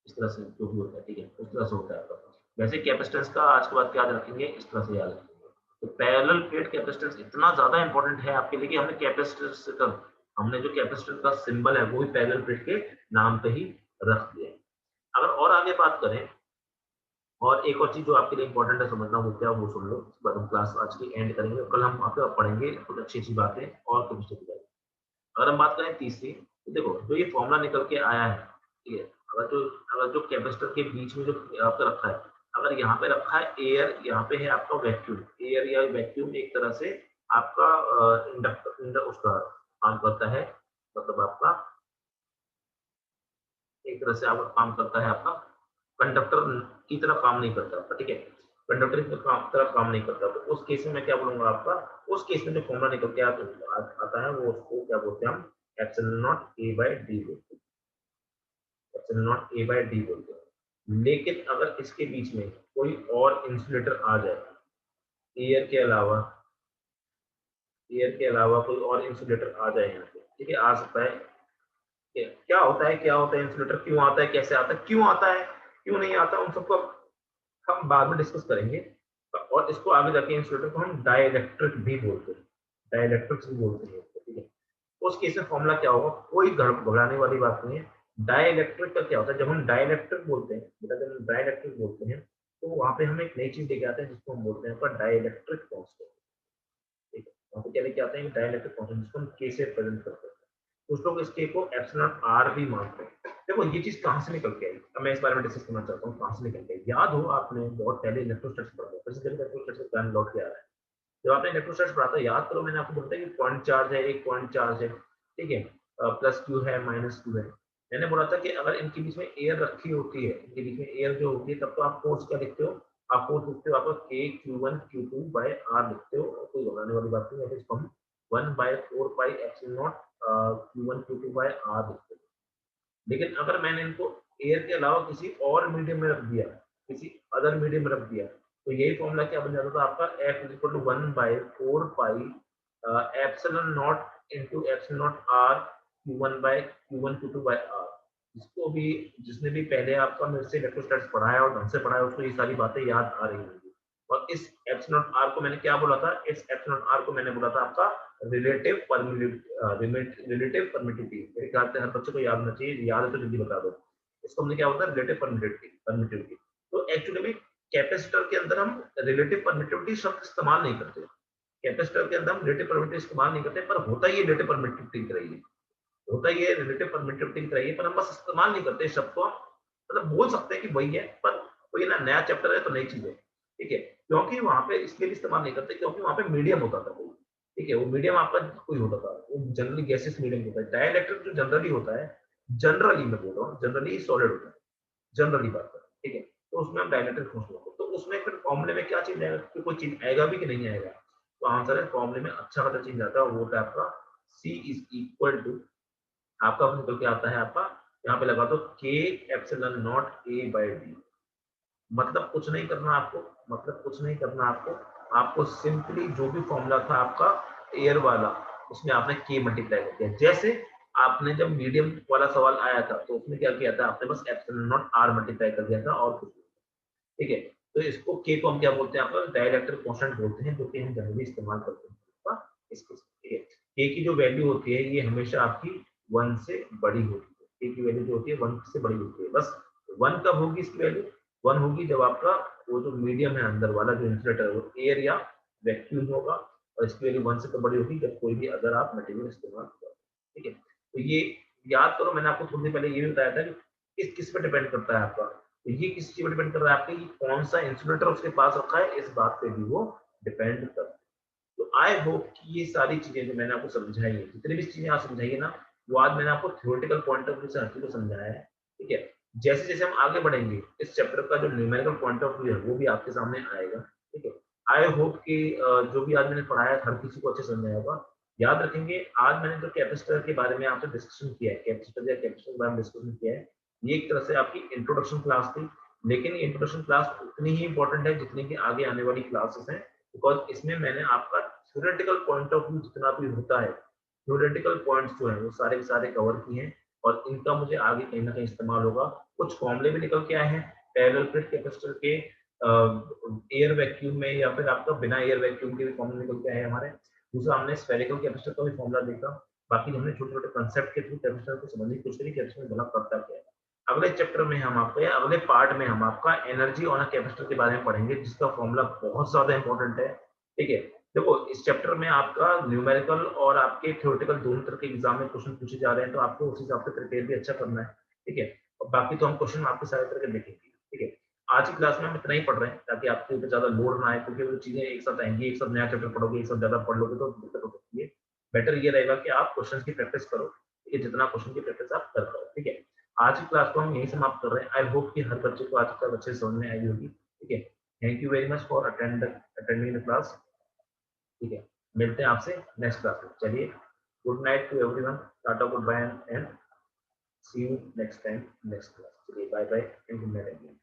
इस तरह से जो भी होता है, ठीक है, उस तरह से होता है आपका। वैसे कैपेसिटेंस का आज के बाद क्या याद रखेंगे, इस तरह से याद रखेंगे। तो पैरेलल प्लेट कैपेसिटेंस इतना ज्यादा इंपॉर्टेंट है आपके लिए कि हमने कैपेसिटर हमने जो कैपेसिटर का सिंबल है वो भी पैरेलल प्लेट के नाम पे ही रख दिया है। अगर और आगे बात करें, और एक और चीज जो आपके लिए इंपॉर्टेंट है समझना, वो क्या, वो सुन लो, उसके बाद हम क्लास आज की एंड करेंगे। कल हम आपको पढ़ेंगे कुछ अच्छी अच्छी बातें और केमिस्ट्री की बातें। अगर हम बात करें तीसरी, तो देखो जो ये फॉर्मूला निकल के आया है, ठीक है, अगर जो कैपेसिटर के बीच में जो आपका रखा है, अगर यहाँ पे रखा है एयर, यहाँ पे है आपका वैक्यूम, एयर या वैक्यूम एक तरह से आपका इंडक्टर उसका काम करता है, मतलब आपका एक तरह से आपका काम करता है, आपका कंडक्टर की तरह काम नहीं करता आपका, ठीक है, कंडक्टर की तरह काम नहीं करता। तो उस केस में मैं क्या बोलूंगा आपका, उस केस में जो फॉर्मूला निकल के आता है वो, उसको क्या बोलते हैं हम, epsilon naught A by D बोलते हैं, epsilon naught A by D बोलते हैं। लेकिन अगर इसके बीच में कोई और इंसुलेटर आ जाए, एयर के अलावा, एयर के अलावा कोई और इंसुलेटर आ जाए यहाँ पे, ठीक है, आ सकता है। क्या होता है इंसुलेटर, क्यों आता है, कैसे आता है, क्यों आता है, क्यों नहीं आता, उन सबको हम बाद में डिस्कस करेंगे। और इसको आगे जाके इंसुलेटर को हम डाइलेक्ट्रिक भी बोलते हैं, डाइलेक्ट्रिक्स भी बोलते हैं, ठीक है। उस केस में फॉर्मूला क्या होगा, कोई घबराने वाली बात नहीं है। डाइलेक्ट्रिक का क्या होता है, जब हम डाइलेक्ट्रिक बोलते हैं बेटा, जब हम डाइलेक्ट्रिक बोलते हैं तो वहां पे हम एक नई चीज लेके आते हैं जिसको हम बोलते हैं डाइलेक्ट्रिक कांस्टेंट, ठीक है। वहां पे क्या लेके आते हैं, डाइलेक्ट्रिक कांस्टेंट, जिसको हम के से प्रेजेंट करते हैं। कुछ लोग इस के को एप्सिलॉन आर भी मानते हैं। देखो ये चीज कहां से निकल के आई, अब मैं इस बारे में डिस्कस करना चाहता हूँ, कहां से निकल के आई। याद हो आपने बहुत पहले इलेक्ट्रोस्टैटिक्स पढ़ा था, फिर से इलेक्ट्रोस्टैटिक्स का प्लान लौट के आ रहा है। जब आपने इलेक्ट्रोस्टैटिक्स पढ़ा था, याद करो, मैंने आपको बताया कि पॉइंट चार्ज है, एक पॉइंट चार्ज है, ठीक है, प्लस क्यू है, माइनस क्यू है। मैंने बोला था कि अगर इनके बीच में एयर रखी होती है, इनके बीच में एयर जो होती है, तब तो आप फोर्स क्या लिखते हो, आप फोर्स लिखते हो आपका के Q one Q two by R लिखते हो, कोई घबराने वाली बात नहीं है। इसको हम one by four pi epsilon naught Q one Q two by R लिखते हो। लेकिन अगर मैंने इनको एयर के अलावा किसी और मीडियम में रख दिया, किसी अदर मीडियम में रख दिया, तो यही फॉर्मूला क्या बन जाता था आपका, F is equal to one by four pi epsilon naught into epsilon naught R Q one by Q one Q two by R. इसको भी, जिसने भी पहले आपका मेरे से इलेक्ट्रोस्टैटिक्स पढ़ाया और ढंग से पढ़ाया, उसको ये सारी बातें याद आ रही होंगी। और इस एप्सिलॉन आर को मैंने क्या बोला था, इस एप्सिलॉन आर को मैंने बोला था आपका रिलेटिव परमिटिविटी। मेरे ख्याल से हर बच्चे को याद होना चाहिए, याद है तो जल्दी बता दो। इसको हमने क्या बोलता है, रिलेटिव परमिटिविटी। तो एक्चुअली में कैपेसिटर के अंदर हम रिलेटिव परमिटिविटी शब्द इस्तेमाल नहीं करते, कैपेसिटर के अंदर हम रिलेटिव परमिटिविटी इस्तेमाल नहीं करते, पर होता ही रिलेटिव परमिटिविटी की तरह ही है, होता ही है रिलेटिव परमिटिविटी की तरह ही है, पर हम बस इस्तेमाल नहीं करते शब्द को। मतलब बोल सकते हैं कि वही है, पर वही ना, नया चैप्टर है तो नई चीज है, ठीक है। क्योंकि वहां पे इसलिए भी इस्तेमाल नहीं करते क्योंकि वहां पे मीडियम होता था कोई, ठीक है, वो मीडियम आपका कोई होता था, वो जनरली गैसेस मीडियम होता है। डाइलेक्ट्रिक जो जनरली होता है, जनरली मैं बोल रहा हूँ, जनरली सॉलिड होता है, जनरली बात कर, ठीक है। तो उसमें हम डाइलेक्ट्रिक सोच रहे, तो उसमें फिर फॉर्मूले में क्या चीज आएगा, कोई चीज आएगा भी कि नहीं आएगा। तो आंसर है फॉर्मूले में अच्छा खासा चीज आता है, वो होता है आपका C इज इक्वल टू, आपका निकल के आता है आपका, यहाँ पे लगा दो के epsilon naught A by D. मतलब कुछ नहीं करना आपको, मतलब कुछ नहीं करना आपको, आपको सिंपली जो भी फॉर्मूला था आपका एयर वाला, उसमें आपने के मल्टीप्लाई कर दिया। जैसे आपने जब मीडियम वाला सवाल आया था तो उसमें क्या किया था, आपने बस एप्सिलॉन नॉट आर मल्टीप्लाई कर दिया था और कुछ नहीं, ठीक है। तो इसको के को हम क्या बोलते हैं, आपका डाइलेक्ट्रिक कांस्टेंट बोलते हैं, जो कि हम जनरली इस्तेमाल करते हैं इसके, ठीक है। के की जो वैल्यू होती है ये हमेशा आपकी वन से बड़ी होती है, के की वैल्यू जो होती है वन से बड़ी होती है। बस वन कब होगी इसकी वैल्यू, वन होगी जब आपका वो जो मीडियम है अंदर वाला जो इंसुलेटर है वो एयर या वैक्यूम होगा, और इसकी वैल्यू वन से तो बड़ी होगी जब कोई भी अगर आप मटेरियल इस्तेमाल करो, ठीक है। तो ये याद करो, मैंने आपको थोड़ी देर पहले ये भी बताया था कि किस किस पे डिपेंड करता है आपका, तो ये किस चीज पर डिपेंड कर रहा है आपके, कौन सा इंसुलेटर उसके पास रखा है, इस बात पे भी वो डिपेंड करता है। तो आई होप कि ये सारी चीजें जो मैंने आपको समझाई है, जितनी भी चीजें आप समझाई है ना, वो आज मैंने आपको थ्योरेटिकल पॉइंट ऑफ व्यू से हर चीज को समझाया है, ठीक है। जैसे जैसे हम आगे बढ़ेंगे, इस चैप्टर का जो न्यूमेरिकल पॉइंट ऑफ व्यू है वो भी आपके सामने आएगा, ठीक है। आई होप कि जो भी आज मैंने पढ़ाया हर किसी को अच्छे समझ आया होगा। याद रखेंगे, आज मैंने जो कैपेसिटर के बारे में आपसे डिस्कशन किया है, कैपेसिटर या कैपेसिटर के बारे में डिस्कशन किया है, ये एक तरह से आपकी इंट्रोडक्शन क्लास थी। लेकिन ये इंट्रोडक्शन क्लास उतनी ही इंपॉर्टेंट है जितनी कि आगे आने वाली क्लासेस हैं, बिकॉज इसमें मैंने आपका थ्योरेटिकल पॉइंट ऑफ व्यू जितना भी होता है, थ्योरेटिकल पॉइंट्स जो है वो सारे के सारे कवर किए हैं, और इनका मुझे आगे कहीं ना कहीं इस्तेमाल होगा। कुछ फॉर्मूले भी निकल के आए हैं पैरेलल प्लेट कैपेसिटर के, एयर वैक्यूम में या फिर आपका बिना एयर वैक्यूम के भी फॉर्मूले निकल के आए हैं हमारे। दूसरा हमने स्फेरिकल कैपेसिटर का भी फॉर्मूला देखा, बाकी हमने छोटे छोटे कंसेप्ट के थ्रू कैपेसिटर को समझने की कोशिश करी, कैपेसिटर बना करता क्या है। अगले चैप्टर में हम आपको, या अगले पार्ट में हम आपका एनर्जी ऑन अ कैपेसिटर के बारे में पढ़ेंगे, जिसका फॉर्मूला बहुत ज्यादा इंपॉर्टेंट है। ठीक है, देखो इस चैप्टर में आपका न्यूमेरिकल और आपके थ्योरेटिकल दोनों तरह के एग्जाम में क्वेश्चन पूछे जा रहे हैं, तो आपको उस हिसाब से प्रिपेयर भी अच्छा करना है। ठीक है, और बाकी तो हम क्वेश्चन आपके सारे तरह के देखेंगे। ठीक है, आज की क्लास में हम इतना ही पढ़ रहे हैं ताकि आपके ऊपर ज्यादा लोड ना आए, क्योंकि वो चीजें एक साथ आएंगी, एक साथ नया चैप्टर पढ़ोगे, एक साथ ज्यादा पढ़ लोगे तो दिक्कत हो सकती है। बेटर ये रहेगा कि आप क्वेश्चन की प्रैक्टिस करो। ठीक है, जितना क्वेश्चन की प्रैक्टिस आप कर पाओ। ठीक है, आज की क्लास को हम यहीं समाप्त कर रहे हैं। आई होप कि हर बच्चे को आज तक अच्छे से समझ में आई होगी। ठीक है, thank you very much for attending the class. ठीक है, मिलते हैं आपसे नेक्स्ट क्लास में। चलिए, गुड नाइट टू एवरीवन, टाटा, good bye and see you next time next class. चलिए, bye bye and good night.